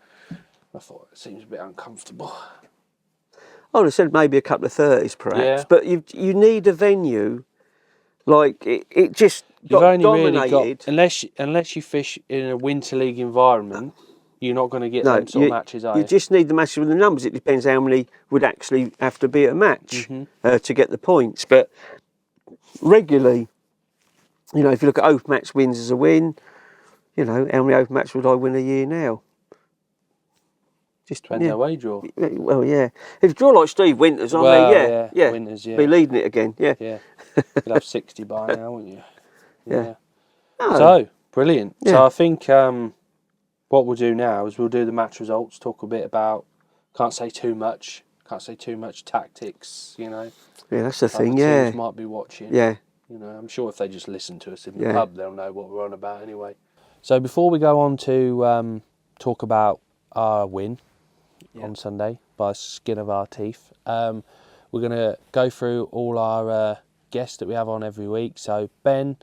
I thought it seems a bit uncomfortable. I would have said maybe a couple of 30s, perhaps. But you need a venue, like it just You've only dominated. really got, unless you fish in a winter league environment, you're not going to get them sort of matches, are you? You just need the matches with the numbers. It depends how many would actually have to be at a match to get the points. But regularly, if you look at open match wins as a win, how many open matches would I win a year now? Just depends how well you draw. Well, yeah. If you draw like Steve Winters, Winters, be leading it again. Yeah. You'd have 60 by now, wouldn't you? Yeah. So brilliant. Yeah. So I think what we'll do now is we'll do the match results. Talk a bit about. Can't say too much tactics. Yeah, that's the thing. Other Yeah. teams might be watching. Yeah. I'm sure if they just listen to us in the pub, they'll know what we're on about anyway. So before we go on to talk about our win on Sunday by the skin of our teeth, we're going to go through all our guests that we have on every week. So Ben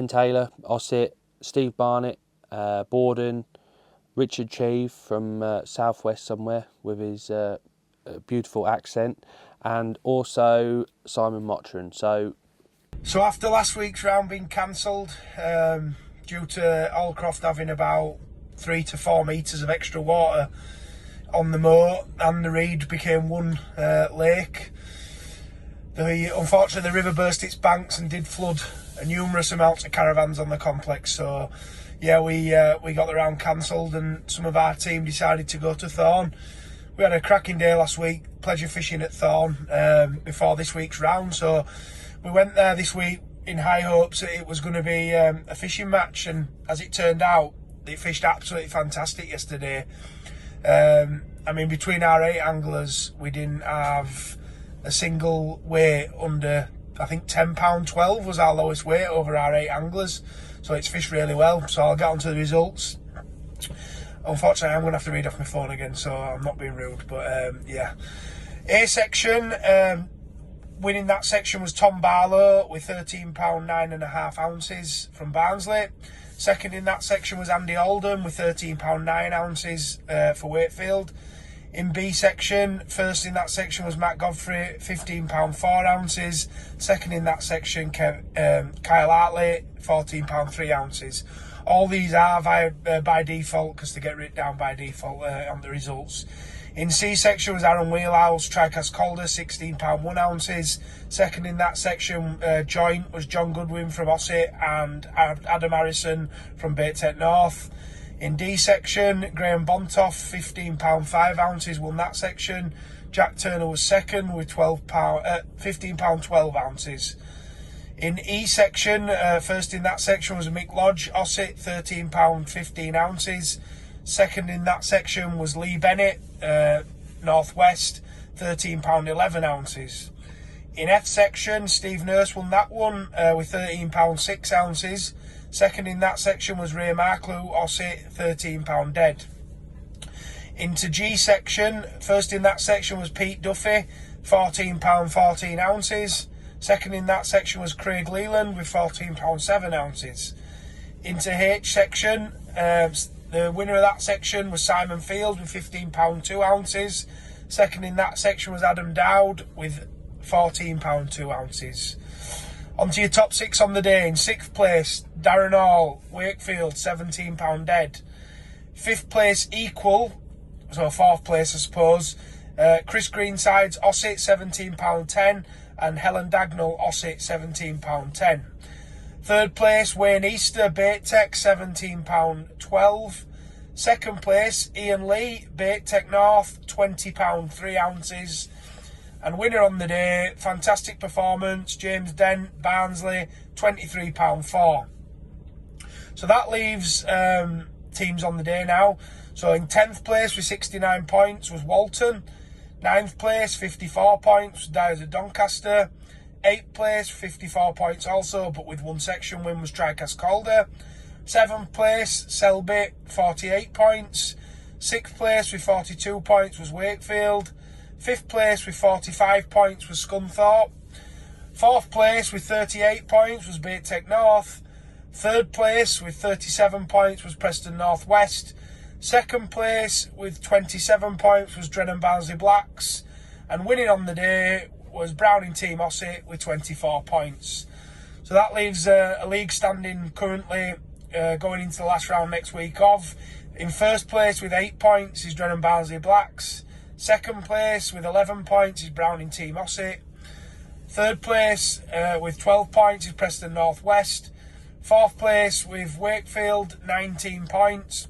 Taylor, Ossett, Steve Barnett, Borden, Richard Chave from Southwest somewhere with his beautiful accent, and also Simon Mottram. So after last week's round being cancelled, due to Aldcroft having about 3 to 4 metres of extra water on the moat, and the Reed became one lake. Unfortunately, the river burst its banks and did flood numerous amounts of caravans on the complex. So, yeah, we got the round cancelled, and some of our team decided to go to Thorn. We had a cracking day last week, pleasure fishing at Thorn before this week's round. So we went there this week in high hopes that it was going to be a fishing match, and as it turned out, it fished absolutely fantastic yesterday. Between our 8 anglers, we didn't have a single weight under, I think £10.12 was our lowest weight over our 8 anglers. So it's fished really well. So I'll get on to the results. Unfortunately, I'm going to have to read off my phone again, so I'm not being rude. But A section, winning that section was Tom Barlow with £13 9.5 ounces from Barnsley. Second in that section was Andy Oldham with £13 9 ounces for Wakefield. In B section, first in that section was Matt Godfrey, £15 4 ounces. Second in that section, Kyle Hartley, £14 3 ounces. All these are by default because they get written down by default on the results. In C section was Aaron Wheelhouse, Tricast Calder, £16 1 ounces. Second in that section, joint was John Goodwin from Ossett and Adam Harrison from Baytech North. In D section, Graham Bontoff, £15 5 ounces, won that section. Jack Turner was second with £15 12 ounces. In E section, first in that section was Mick Lodge, Ossett, £13 15 ounces. Second in that section was Lee Bennett, Northwest, £13 11 ounces. In F section, Steve Nurse won that one with £13 6 ounces. Second in that section was Ray Marklew, Ossett, £13 dead. Into G section, first in that section was Pete Duffy, £14 14 ounces. Second in that section was Craig Leland with £14 7 ounces. Into H section, the winner of that section was Simon Fields with £15 2 ounces. Second in that section was Adam Dowd with £14 2 ounces. On to your top six on the day. In sixth place, Darren Hall, Wakefield, £17 dead. Fifth place, equal, so fourth place I suppose, Chris Greensides, Ossett, £17 10, and Helen Dagnall, Ossett, £17 10. Third place, Wayne Easter, Baytech, £17 12. Second place, Ian Lee, Baytech North, £20 3 ounces. And winner on the day, fantastic performance, James Dent, Barnsley, £23 4. So that leaves teams on the day now. So in 10th place with 69 points was Walton. 9th place, 54 points, was Dyers of Doncaster. 8th place, 54 points also, but with one section win was Tricast Calder. 7th place, Selby, 48 points. 6th place with 42 points was Wakefield. 5th place with 45 points was Scunthorpe. 4th place with 38 points was Baytech North. 3rd place with 37 points was Preston North West. 2nd place with 27 points was Drennan Barnsley Blacks. And winning on the day was Browning Team Ossett with 24 points. So that leaves a league standing currently going into the last round next week of. In first place with 8 points is Drennan Barnsley Blacks. Second place with 11 points is Browning Team Ossett. Third place with 12 points is Preston North West. Fourth place with Wakefield, 19 points.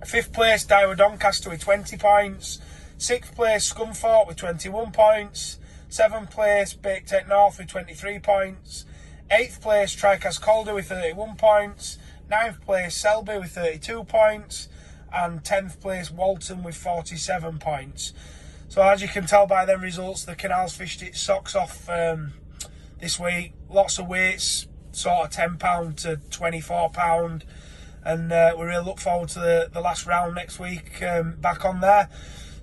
Fifth place, Dyer Doncaster with 20 points. Sixth place, Scunthorpe with 21 points. Seventh place, Baytech North with 23 points. Eighth place, Tricast Calder with 31 points. Ninth place, Selby with 32 points. And 10th place, Walton with 47 points. So as you can tell by them results, the Canals fished its socks off this week. Lots of weights, sort of £10 to £24. And we really look forward to the last round next week back on there.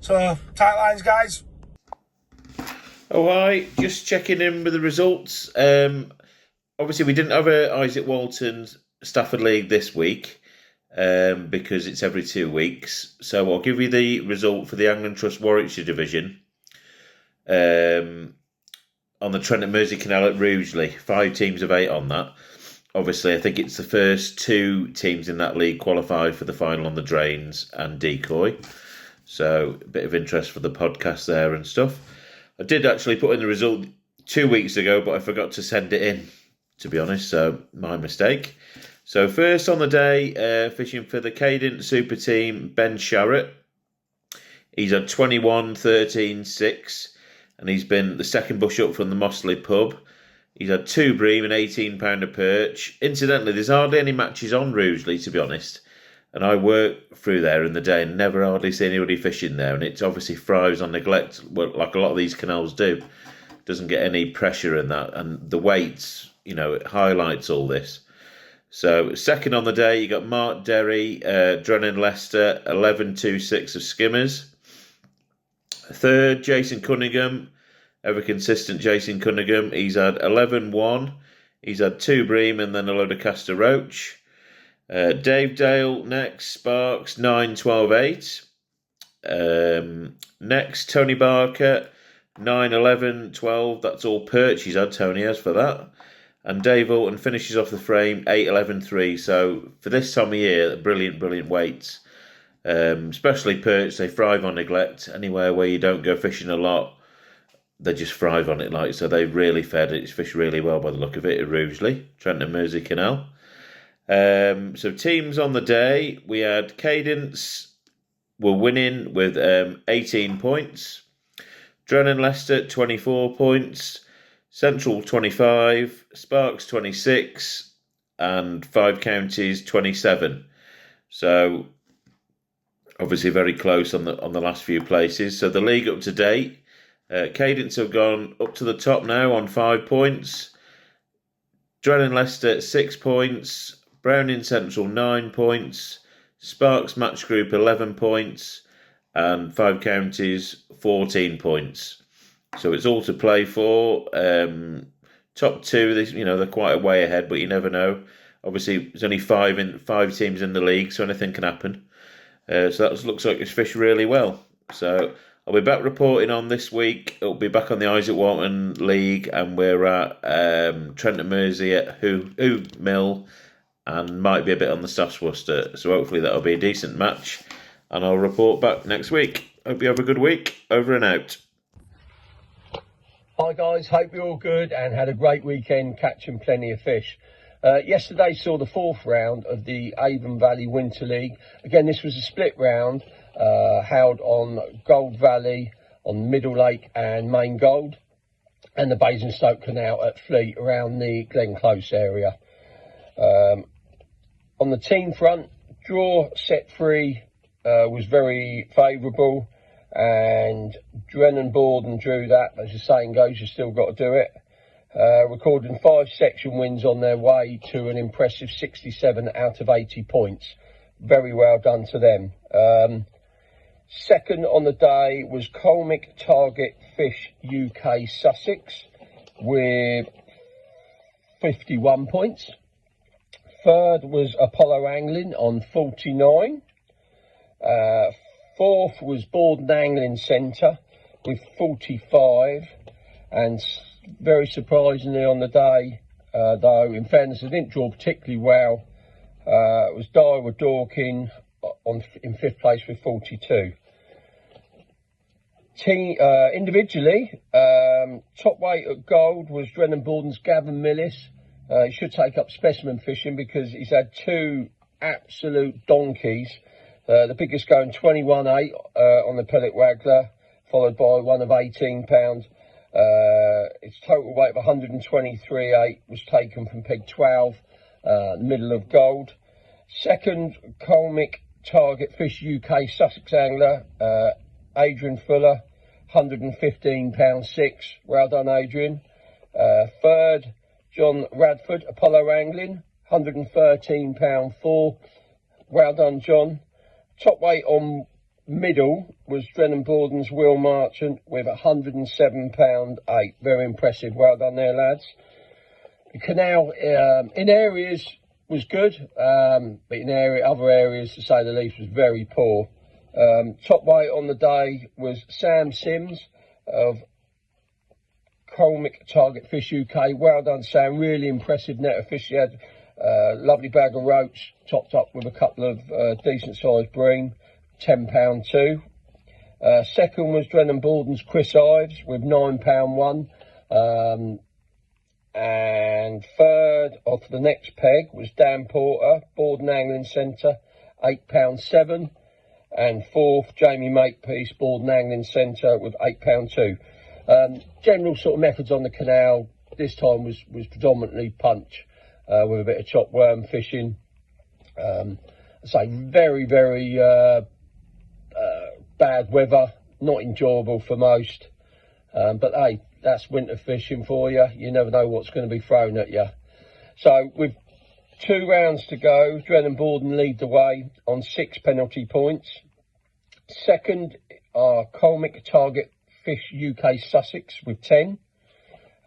So, tight lines, guys. Oh, hi. Just checking in with the results. Obviously, we didn't have a Isaac Walton Stafford League this week. Because it's every 2 weeks. So I'll give you the result for the Angling Trust Warwickshire division on the Trent and Mersey Canal at Rugeley. 5 teams of 8 on that. Obviously, I think it's the first 2 teams in that league qualified for the final on the Drains and Decoy. So a bit of interest for the podcast there and stuff. I did actually put in the result 2 weeks ago, but I forgot to send it in, to be honest. So my mistake. So first on the day, fishing for the Cadent Super Team, Ben Sharrett. He's had 21, 13, 6, and he's been the second bush up from the Mossley pub. He's had 2 bream and £18 a perch. Incidentally, there's hardly any matches on Rugeley, to be honest. And I work through there in the day and never hardly see anybody fishing there. And it obviously thrives on neglect, like a lot of these canals do. Doesn't get any pressure in that. And the weights, it highlights all this. So second on the day, you got Mark Derry, Drennan Leicester, 11.26 of skimmers. Third, Jason Cunningham, ever consistent Jason Cunningham. He's had 11-1. He's had 2 bream and then a load of Castor Roach. Dave Dale next, Sparks, 9-12-8. Next, Tony Barker, 9-11-12. That's all perch he's had, Tony has for that. And Dave Alton finishes off the frame, 8-11-3. So for this time of year, brilliant weights. Especially perch, they thrive on neglect. Anywhere where you don't go fishing a lot, they just thrive on it. So they've really fed it. It's fished really well by the look of it at Rugeley, Trent and Mersey Canal. So teams on the day, we had Cadence were winning with 18 points. Drennan Leicester, 24 points. Central, 25. Sparks, 26. And 5 Counties, 27. So obviously very close on the last few places. So the league up to date, Cadence have gone up to the top now on 5 points. Drennan Leicester, 6 points. Browning Central, 9 points. Sparks Match Group, 11 points. And 5 Counties, 14 points. So it's all to play for. Top 2, they're quite a way ahead, but you never know. Obviously, there's only 5 teams in the league, so anything can happen. So that looks like it's fished really well. So I'll be back reporting on this week. It'll be back on the Isaac Walton League, and we're at Trent and Mersey at Who Mill, and might be a bit on the Staffs Worcester. So hopefully that'll be a decent match, and I'll report back next week. Hope you have a good week. Over and out. Hi guys, hope you're all good and had a great weekend catching plenty of fish. Yesterday saw the 4th round of the Avon Valley Winter League. Again, this was a split round held on Gold Valley, on Middle Lake and Main Gold, and the Basingstoke Canal at Fleet around the Glen Close area. On the team front, draw set 3 was very favourable, and Drennan Borden drew that. As the saying goes, you still got to do it. Recording 5 section wins on their way to an impressive 67 out of 80 points. Very well done to them. Second on the day was Colmick Target Fish UK Sussex with 51 points. Third was Apollo Angling on 49. Fourth was Borden Angling Centre with 45. And very surprisingly on the day, though, in fairness, they didn't draw particularly well. It was Daiwa Dorking in 5th place with 42. Individually, top weight at gold was Drennan Borden's Gavin Millis. He should take up specimen fishing because he's had 2 absolute donkeys. The biggest going 21.8 on the pellet waggler, followed by one of 18 pounds. Its total weight of 123.8 was taken from peg 12, middle of gold. Second, Colmick Target Fish UK Sussex Angler, Adrian Fuller, £115.6. Well done, Adrian. Third, John Radford, Apollo Angling, £113.4. Well done, John. Top weight on middle was Drennan Borden's Will Marchant with £107.8. Very impressive. Well done there, lads. The canal in areas was good, but in other areas, to say the least, was very poor. Top weight on the day was Sam Sims of Colmick Target Fish UK. Well done, Sam. Really impressive net of fish. He had a lovely bag of roach, topped up with a couple of decent sized bream, £10 too. Second was Drennan Borden's Chris Ives with £9.1. And third off the next peg was Dan Porter, Borden Angling Centre, £8.7. And fourth, Jamie Makepeace, Borden Angling Centre with £8.2. General sort of methods on the canal this time was predominantly punch with a bit of chop worm fishing. Very, very bad weather, not enjoyable for most. But hey, that's winter fishing for you. You never know what's going to be thrown at you. So with 2 rounds to go, Drennan Borden lead the way on 6 penalty points. Second are Colmick Target Fish UK Sussex with 10.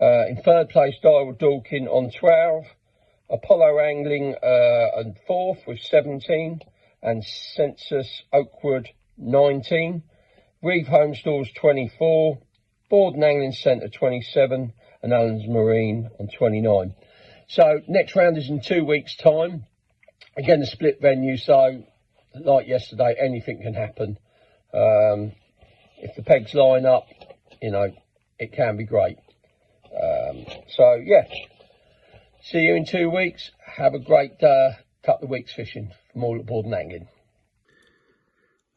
In third place, Darwin Dorking on 12. Apollo Angling on fourth with 17. And Census Oakwood 19. Reeve Home Stores 24. Borden Angling Centre 27. And Allen's Marine on 29. So next round is in 2 weeks' time. Again, a split venue, so like yesterday, anything can happen. If the pegs line up, you know, it can be great. So yeah, see you in 2 weeks. Have a great couple of weeks fishing from all at Borden Angling.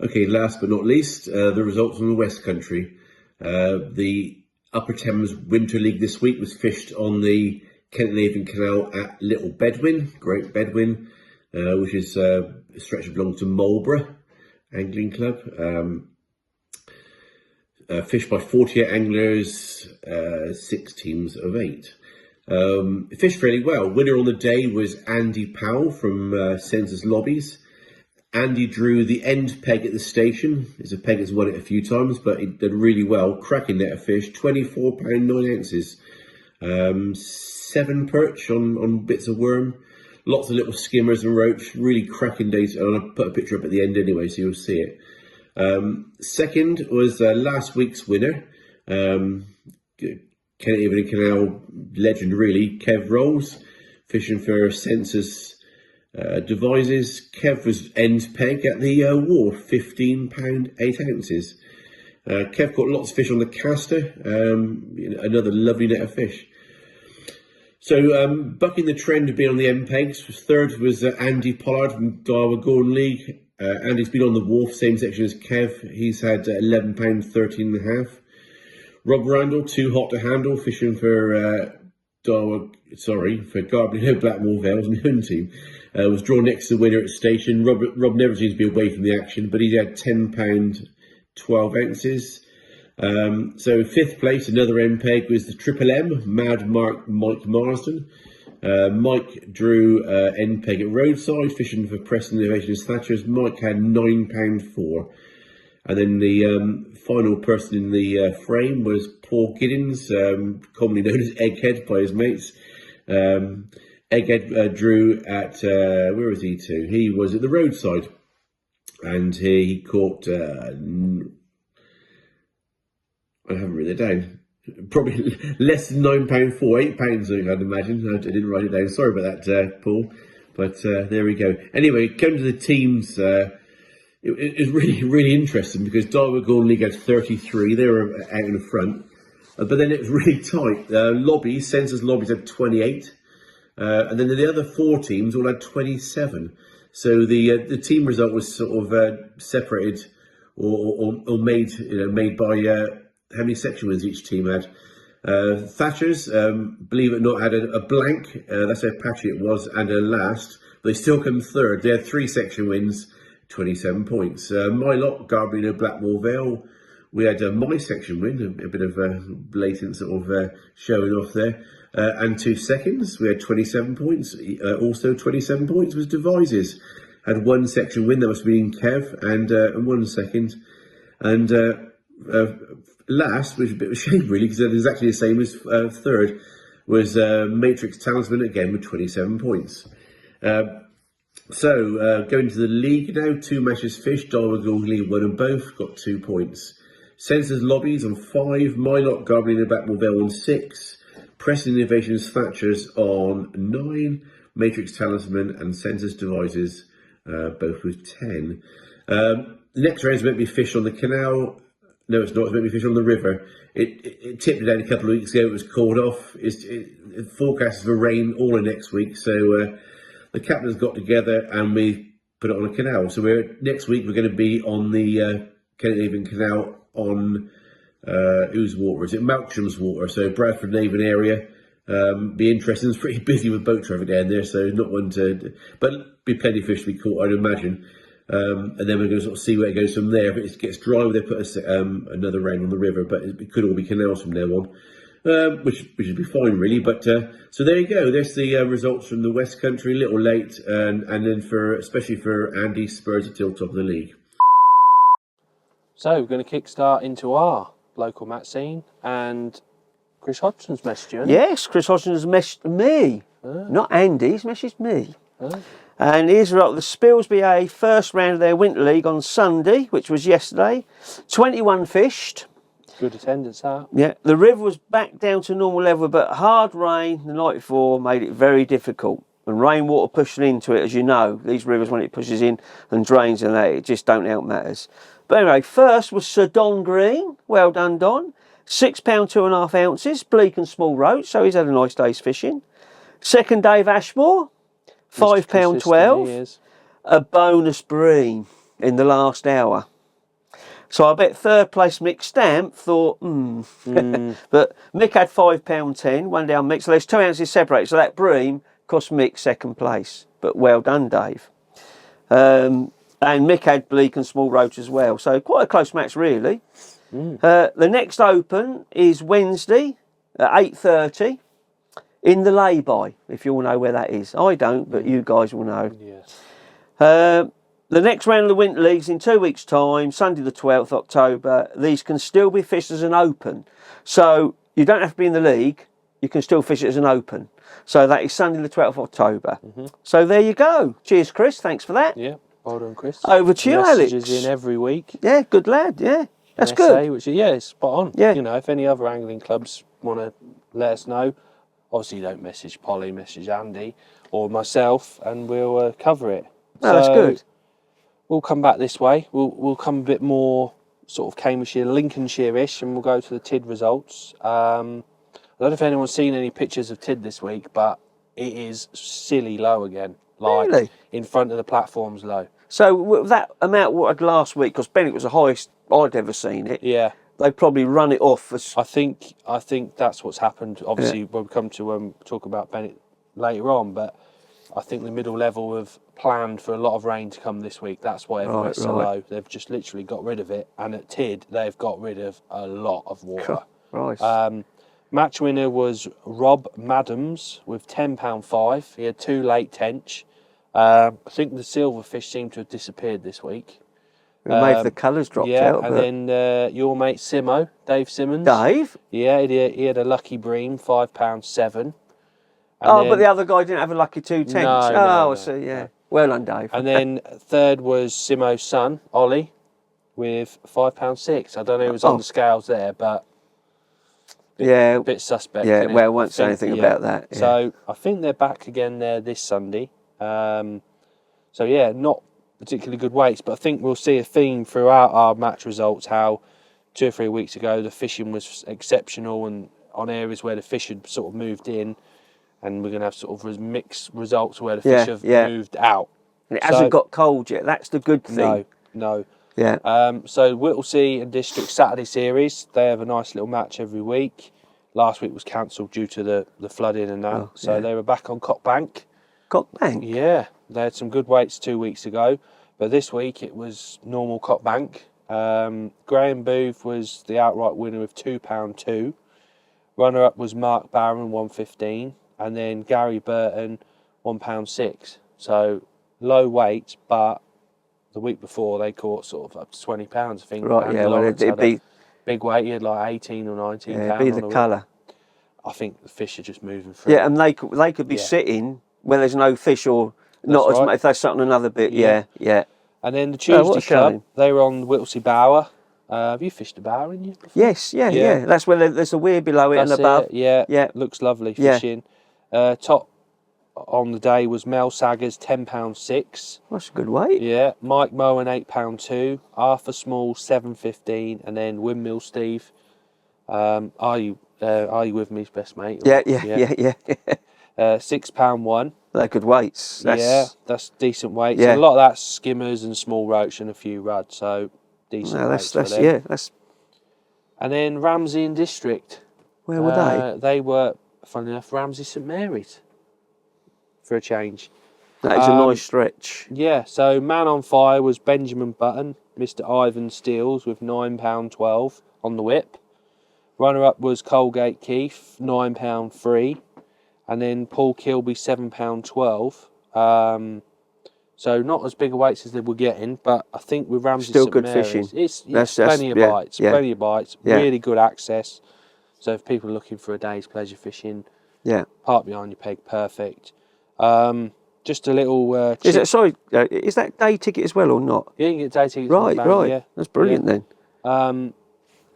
Okay, last but not least, the results from the West Country. The Upper Thames Winter League this week was fished on the Kent and Avon Canal at Little Bedwin, Great Bedwin, which is a stretch that belongs to Marlborough Angling Club. Fished by 48 anglers, 6 teams of 8. Fished fairly well. Winner on the day was Andy Powell from Census Lobbies. Andy drew the end peg at the station. It's a peg that's won it a few times, but he did really well. Cracking net of fish, 24 pound 9 ounces. 7 perch on bits of worm. Lots of little skimmers and roach. Really cracking days. And I'll put a picture up at the end anyway, so you'll see it. Second was last week's winner. Kent Avon Canal legend, really. Kev Rolls, fishing for Census Devices. Kev was end peg at the wharf, 15 pound 8 ounces. Kev got lots of fish on the caster. Another lovely net of fish. So bucking the trend of being on the end pegs. Third was Andy Pollard from Darwin Gordon League. Andy's been on the wharf, same section as Kev. He's had £11, 13.5. Rob Randall, too hot to handle, fishing for Garblino Blackmore Vale's own team. Was drawn next to the winner at the station. Rob never seems to be away from the action, but he had £10, 12 ounces. So fifth place, another MPEG, was the Triple M, Mad Mark Mike Marsden. Mike drew NPEG at Roadside, fishing for Preston Innovation and Thatchers. Mike had £9.4. And then the final person in the frame was Paul Giddens, commonly known as Egghead by his mates. Egghead drew at, where was he to? He was at the Roadside. And he caught, I haven't written it down, probably less than £9.4, £8, I'd imagine. I didn't write it down. Sorry about that, Paul. But there we go. Anyway, coming to the teams, it was really interesting because Darwin Gordon League had 33. They were out in the front. But then it was really tight. Census Lobbies had 28. And then the other 4 teams all had 27. So the team result was sort of separated or made by how many section wins each team had. Thatchers, believe it or not, had a blank. That's how patchy it was, and a last. But they still come third. They had 3 section wins, 27 points. My lot, Garblino Blackmore Vale, we had my section win, a bit of a blatant sort of showing off there. And 2 seconds, we had 27 points. Also 27 points was Devices. Had 1 section win, that must have been Kev, and 1 second. And last, which is a bit of a shame really, because it was exactly the same as third, was Matrix Talisman, again with 27 points. So going to the league now, 2 matches fished. Darwin Gordon League won them both, got 2 points. Census Lobbies on 5, My Lot, Garblino and Blackmore Vale on 6, Preston Innovations Thatchers on 9, Matrix Talisman and Census Devices both with 10. Next round is meant to be fished on the canal. No, it's not. It's meant to be fished on the river. It tipped it down a couple of weeks ago. It was called off. It forecasts for rain all of next week. So the captains got together and we put it on a canal. So next week we're going to be on the Kent Avon Canal on whose water is it? Malcolm's water. So Bradford and Avon area. Be interesting. It's pretty busy with boat traffic down there, so not one to. But be plenty of fish to be caught, I'd imagine. And then we're going to sort of see where it goes from there. If it gets dry, they put another round on the river, but it could all be canals from now on, which would be fine, really. But so there you go. There's the results from the West Country. A little late, and then especially for Andy, Spurs are still top of the league. So we're going to kickstart into our local match scene, and Chris Hodgson's messaged you, hasn't he? Yes, Chris Hodgson has messaged me. Not Andy, he's messaged me. Oh. And here's the Spilsby A first round of their Winter League on Sunday, which was yesterday. 21 fished. Good attendance, that. Yeah, the river was back down to normal level, but hard rain the night before made it very difficult. And rainwater pushing into it, as you know, these rivers, when it pushes in and drains and that, it just don't help matters. But anyway, first was Sir Don Green. Well done, Don. £6, 2.5 ounces, bleak and small roach, so he's had a nice day's fishing. Second, Dave Ashmore, £5.12. A bonus bream in the last hour. So I bet third place Mick Stamp thought, but Mick had £5.10, one down Mick, so there's 2 ounces separated, so that bream cost Mick second place. But well done, Dave. And Mick had bleak and small roach as well, so quite a close match, really. The next open is Wednesday at 8:30 in the lay-by, if you all know where that is. I don't, but you guys will know. Yes. The next round of the Winter League's in 2 weeks' time, Sunday the 12th October. These can still be fished as an open. So you don't have to be in the league, you can still fish it as an open. So that is Sunday the 12th October. So there you go. Cheers, Chris. Thanks for that. Yeah, well done, Chris. Over to you, Alex. Messages in every week. Yeah, good lad, yeah. That's SA, good. Which is, yeah, it's spot on. Yeah. You know, if any other angling clubs want to let us know, obviously don't message Polly, message Andy or myself, and we'll cover it. No, that's good. We'll come back this way. We'll come a bit more sort of Cambridgeshire, Lincolnshire-ish, and we'll go to the TID results. I don't know if anyone's seen any pictures of TID this week, but it is silly low again. Like, really? In front of the platform's low. So that amount what had last week, because Bennett was the highest I'd ever seen it. Yeah. They probably run it off. I think that's what's happened. Obviously, when we come to talk about Bennett later on, but I think the middle level have planned for a lot of rain to come this week. That's why everywhere's so low. They've just literally got rid of it, and at TID they've got rid of a lot of water. Right. Match winner was Rob Madams with £10.5. He had 2 late tench. I think the silverfish seem to have disappeared this week. Maybe the colours dropped out. And then your mate Simo, Dave Simmons. Dave? Yeah, he had a lucky bream, £5.7. But the other guy didn't have a lucky 2 tench. No, I see, yeah. No. Well done, Dave. And then third was Simo's son, Ollie, with £5.6. I don't know who was on the scales there, but a bit suspect. Yeah, well, I won't say anything about that. Yeah. So I think they're back again there this Sunday. Not particularly good weights, but I think we'll see a theme throughout our match results how 2 or 3 weeks ago the fishing was exceptional, and on areas where the fish had sort of moved in, and we're going to have sort of mixed results where the fish have moved out. And it hasn't got cold yet. That's the good thing. No. Yeah. So Whittlesea and District Saturday Series, they have a nice little match every week. Last week was cancelled due to the flooding and that. They were back on Cockbank. Cockbank? Yeah. They had some good weights 2 weeks ago, but this week it was normal Cockbank. Graham Booth was the outright winner with £2.2. Runner-up was Mark Barron, £1.15. And then Gary Burton, £1.6. So low weights, but the week before they caught sort of up to £20, I think. Right, and yeah, well, it'd be big weight. He had like 18 or 19 pounds. It'd be the colour. I think the fish are just moving through. Yeah, and they could be sitting where there's no fish, or not as much if they're something another bit. Yeah. And then the Tuesday Club, they were on Whittlesea Bower. Have you fished a bower in you before? Yes, yeah. That's where there's a weir below it and above. Yeah. Looks lovely fishing. Top on the day was Mel Saggers, £10.6. That's a good weight. Yeah. Mike Moen, £8.2. Arthur Small, $7.15. And then Windmill Steve. Are you with me, best mate? Yeah. £6.1. They're good weights. That's decent weights. Yeah. A lot of that's skimmers and small roach and a few rudd, so decent weights for them. And then Ramsey and District. Where were they? They were, funny enough, Ramsey St Mary's, for a change. That is a nice stretch. Yeah, so man on fire was Benjamin Button, Mr Ivan Steels with £9.12 on the whip. Runner-up was Colgate Keith, £9.3. And then Paul Kilby, £7.12. So not as big a weights as they were getting, but I think with Ramsey Still St good Mary's, fishing. it's That's- plenty of yeah, bites, yeah. plenty of bites, Yeah. really good access. So if people are looking for a day's pleasure fishing, Yeah. park behind your peg, perfect. Just a little Is chip. is that day ticket as well or not? Yeah, you can get day tickets. Right, in the bank, right. Yeah. That's brilliant then.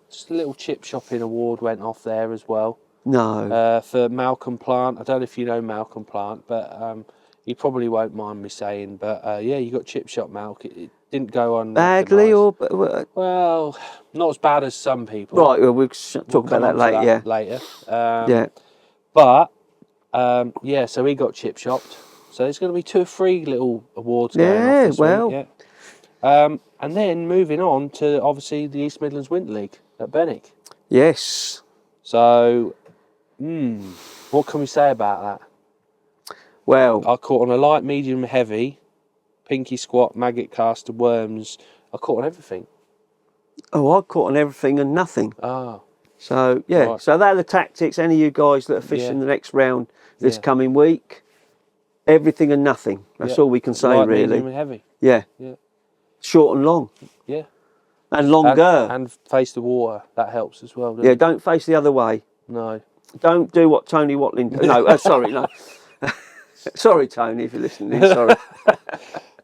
Just a little chip shopping award went off there as well. No. For Malcolm Plant. I don't know if you know Malcolm Plant, but he probably won't mind me saying. But yeah, you got chip shop Malk. It didn't go on Badly or well, not as bad as some people. right? Well, we'll talk about that later. Yeah. Later. Yeah. But yeah, so he got chip shopped. So there's going to be 2 or 3 little awards going off this week. Yeah. And then moving on to obviously the East Midlands Winter League at Benwick. Yes. So, what can we say about that? Well, I caught on a light, medium, heavy, pinky squat, maggot caster, worms. I caught on everything. I caught on everything and nothing. Ah. So yeah. Right. So they're the tactics. Any of you guys that are fishing the next round this coming week, everything and nothing. That's all we can say, light, really. medium, and heavy. Yeah. Yeah. Short and long. Yeah. And longer. And face the water. That helps as well. Yeah. Don't face the other way. No. Don't do what Tony Watling. No. Sorry. No. Sorry, Tony, if you're listening. Sorry.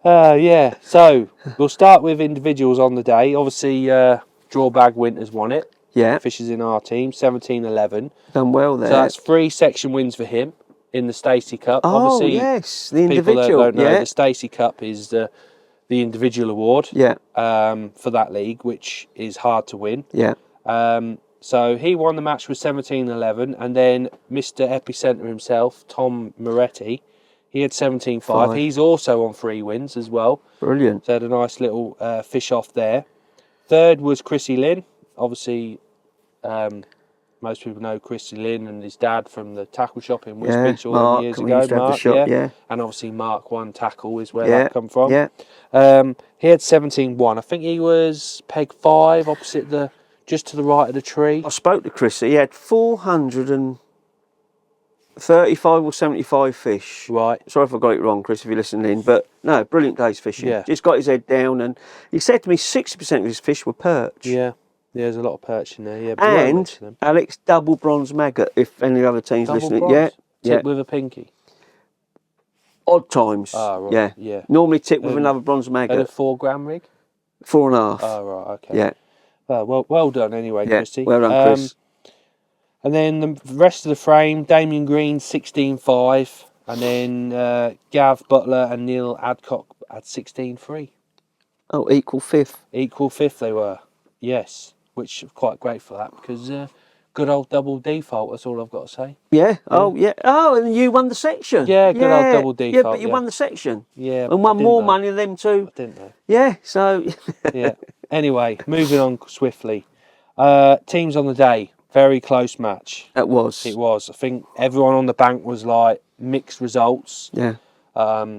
Yeah. So we'll start with individuals on the day. Obviously, Drawbag Winters won it. Yeah. Fishes in our team, 17-11. Done well there. So that's 3 section wins for him in the Stacey Cup. Oh, Obviously, yes, the people that individual. don't know, the Stacey Cup is the individual award. Yeah. For that league, which is hard to win. Yeah. So he won the match with 17-11, and then Mr. Epicenter himself, Tom Moretti, he had 17-5. He's also on 3 wins as well. Brilliant. So had a nice little fish off there. Third was Chrissy Lynn. Obviously, most people know Chrissy Lynn and his dad from the tackle shop in Wisbech all Mark, years we used to ago. have the shop, yeah. And obviously Mark 1 tackle is where that come from. Yeah. He had 17-1. I think he was peg 5 opposite just to the right of the tree. I spoke to Chris. He had 435 or 75 fish. Right. Sorry if I got it wrong, Chris, if you're listening. But no, brilliant day's fishing. Yeah. Just got his head down, and he said to me 60% of his fish were perch. Yeah. There's a lot of perch in there. Yeah. And Alex double bronze maggot, if any other team's listening. Bronze. Yeah. Tip with a pinky. Odd times. Ah, right. Yeah. Normally tip with another bronze And maggot. a 4 gram rig? 4.5. Oh, right. Okay. Yeah. Well done anyway, Yeah. Christy. Well done, Chris. And then the rest of the frame, Damien Green 16-5, and then Gav Butler and Neil Adcock had 16-3. Oh, equal fifth. Equal fifth they were, yes, which I'm quite grateful for that because good old double default, that's all I've got to say. Yeah. Oh, yeah. Oh, and you won the section. Yeah, good old double default. Yeah, but you won the section. Yeah. And won more money than them two. I didn't know. Yeah, so... Yeah. Anyway, moving on swiftly. Teams on the day, very close match. It was. It was. I think everyone on the bank was like mixed results. Yeah.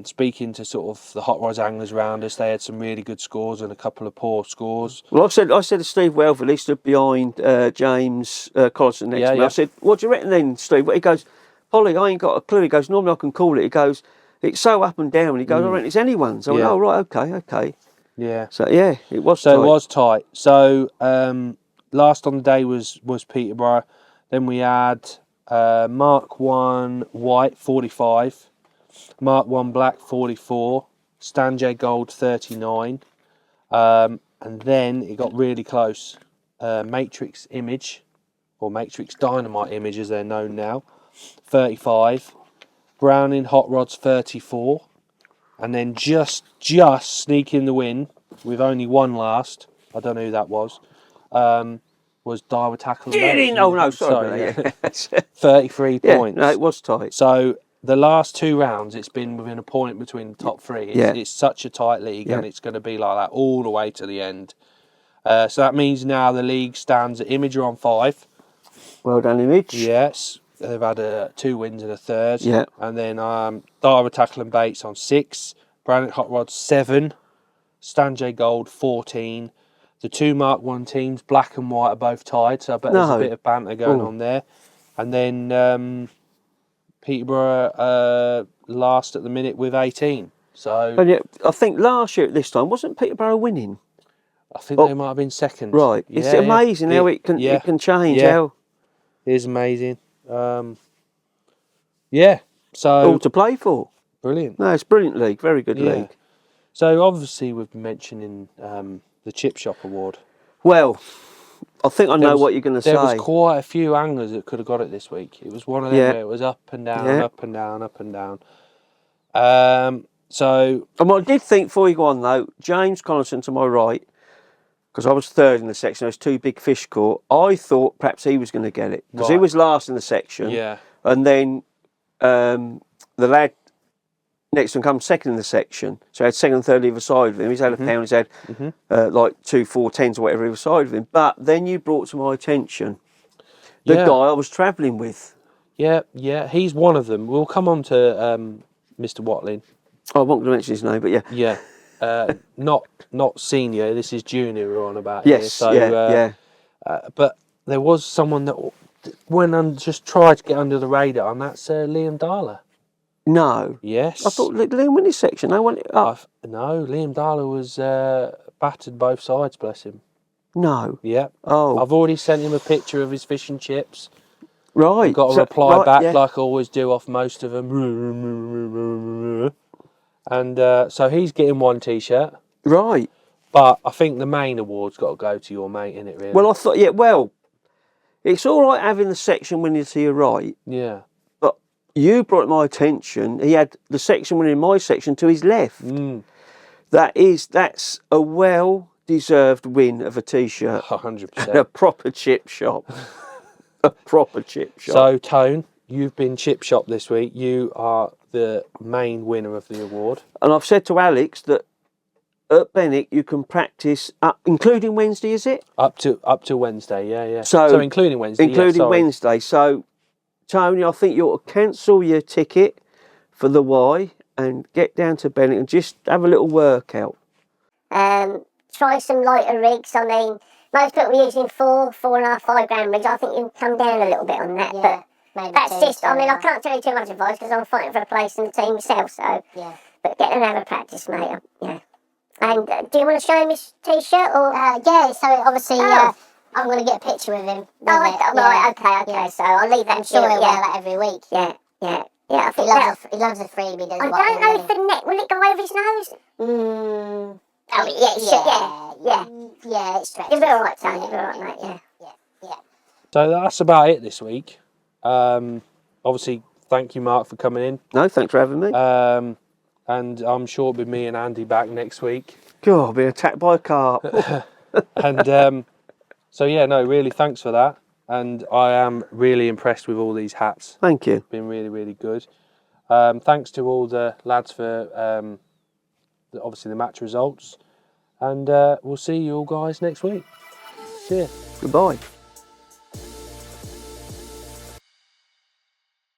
Speaking to sort of the hot rods anglers around us, they had some really good scores and a couple of poor scores. Well, I said to Steve Welford, he stood behind James Collison next to me. I said, what do you reckon then, Steve? He goes, Polly, I ain't got a clue. He goes, normally I can call it. He goes, it's so up and down. He goes, I reckon it's anyone's. I went, oh, right, okay. Yeah. So, yeah, it was tight. So it was tight. So last on the day was Peterborough. Then we had Mark 1 White, 45. Mark 1 Black, 44. Stanjay Gold, 39. And then it got really close. Matrix Image, or Matrix Dynamite Image as they're known now, 35. Browning Hot Rods, 34. And then just sneaking the win with only one last, I don't know who that was Diver Tackle. Oh, no, sorry. 33 points. No, it was tight. So the last 2 rounds, it's been within a point between the top 3. It's such a tight league, and it's going to be like that all the way to the end. So that means now the league stands at Image are on 5. Well done, Image. Yes. They've had 2 wins and a third. Yeah. And then Diver Tackle and Baits on 6. Barnett Hot Rods 7. Stanjay Gold 14. The 2 Mark 1 teams, Black and White, are both tied. So I bet there's a bit of banter going on there. And then Peterborough last at the minute with 18. So And yet, I think last year at this time, wasn't Peterborough winning? I think they might have been second. Right. It's amazing how it can change. Yeah. How It is amazing. Yeah. So all to play for. Brilliant. No, it's a brilliant league. Very good league. So obviously we've been mentioning the Chip Shop Award. Well, I think I know what you're going to say. There was quite a few anglers that could have got it this week. It was one of them where it was up and down, up and down, up and down. So... And what I did think, before you go on though, James Collinson to my right, because I was third in the section, there was 2 big fish caught. I thought perhaps he was going to get it, because he was last in the section. Yeah. And then the lad next to him comes second in the section. So he had second and third either side of him. He's had a pound, he's had like 2 410s or whatever either side of him. But then you brought to my attention the guy I was travelling with. Yeah, he's one of them. We'll come on to Mr. Watling. Oh, I won't mention his name, but yeah. Yeah. Not senior, this is junior we're on about here. So, but there was someone that went and just tried to get under the radar, and that's Liam Darler. No. Yes. I thought Liam won his section. No, won it up. No, Liam Darler was battered both sides, bless him. No. Yeah. Oh. I've already sent him a picture of his fish and chips. Right. I've got a reply back like I always do off most of them. And so he's getting 1 T-shirt. Right. But I think the main award's got to go to your mate, innit, really? Well, I thought, it's all right having the section winning to your right. Yeah. But you brought my attention, he had the section winning my section to his left. That's a well-deserved win of a T-shirt. 100%. A proper chip shop. A proper chip shop. So, Tone, you've been chip shop this week. You are the main winner of the award. And I've said to Alex that at Bennett you can practice including Wednesday, is it? Up to Wednesday, yeah. So including Wednesday. Including Wednesday. So Tony, I think you ought to cancel your ticket for the Y and get down to Bennett and just have a little workout. Try some lighter rigs. I mean, most people are using 4.5, 5 gram rigs. I think you can come down a little bit on that, but that's just, I mean, I can't tell you too much advice because I'm fighting for a place in the team myself, so, but get and have a practice, mate, And do you want to show him his T-shirt? Or yeah, so obviously I'm going to get a picture with him. Right, okay, so I'll leave that. I'm sure he'll wear that every week. Yeah, I think he loves a freebie, doesn't he? I don't know if the neck, will it go over his nose? Yeah, it's stretched. You'll be alright, Tony, you'll be alright, mate, yeah. So that's about it this week. Obviously, thank you, Mark, for coming in. No, thanks for having me. And I'm sure it'll be me and Andy back next week. God, I'll be attacked by a car. And so, yeah, no, really, thanks for that. And I am really impressed with all these hats. Thank you. It's been really, really good. Thanks to all the lads for, obviously, the match results. And we'll see you all guys next week. See ya. Goodbye.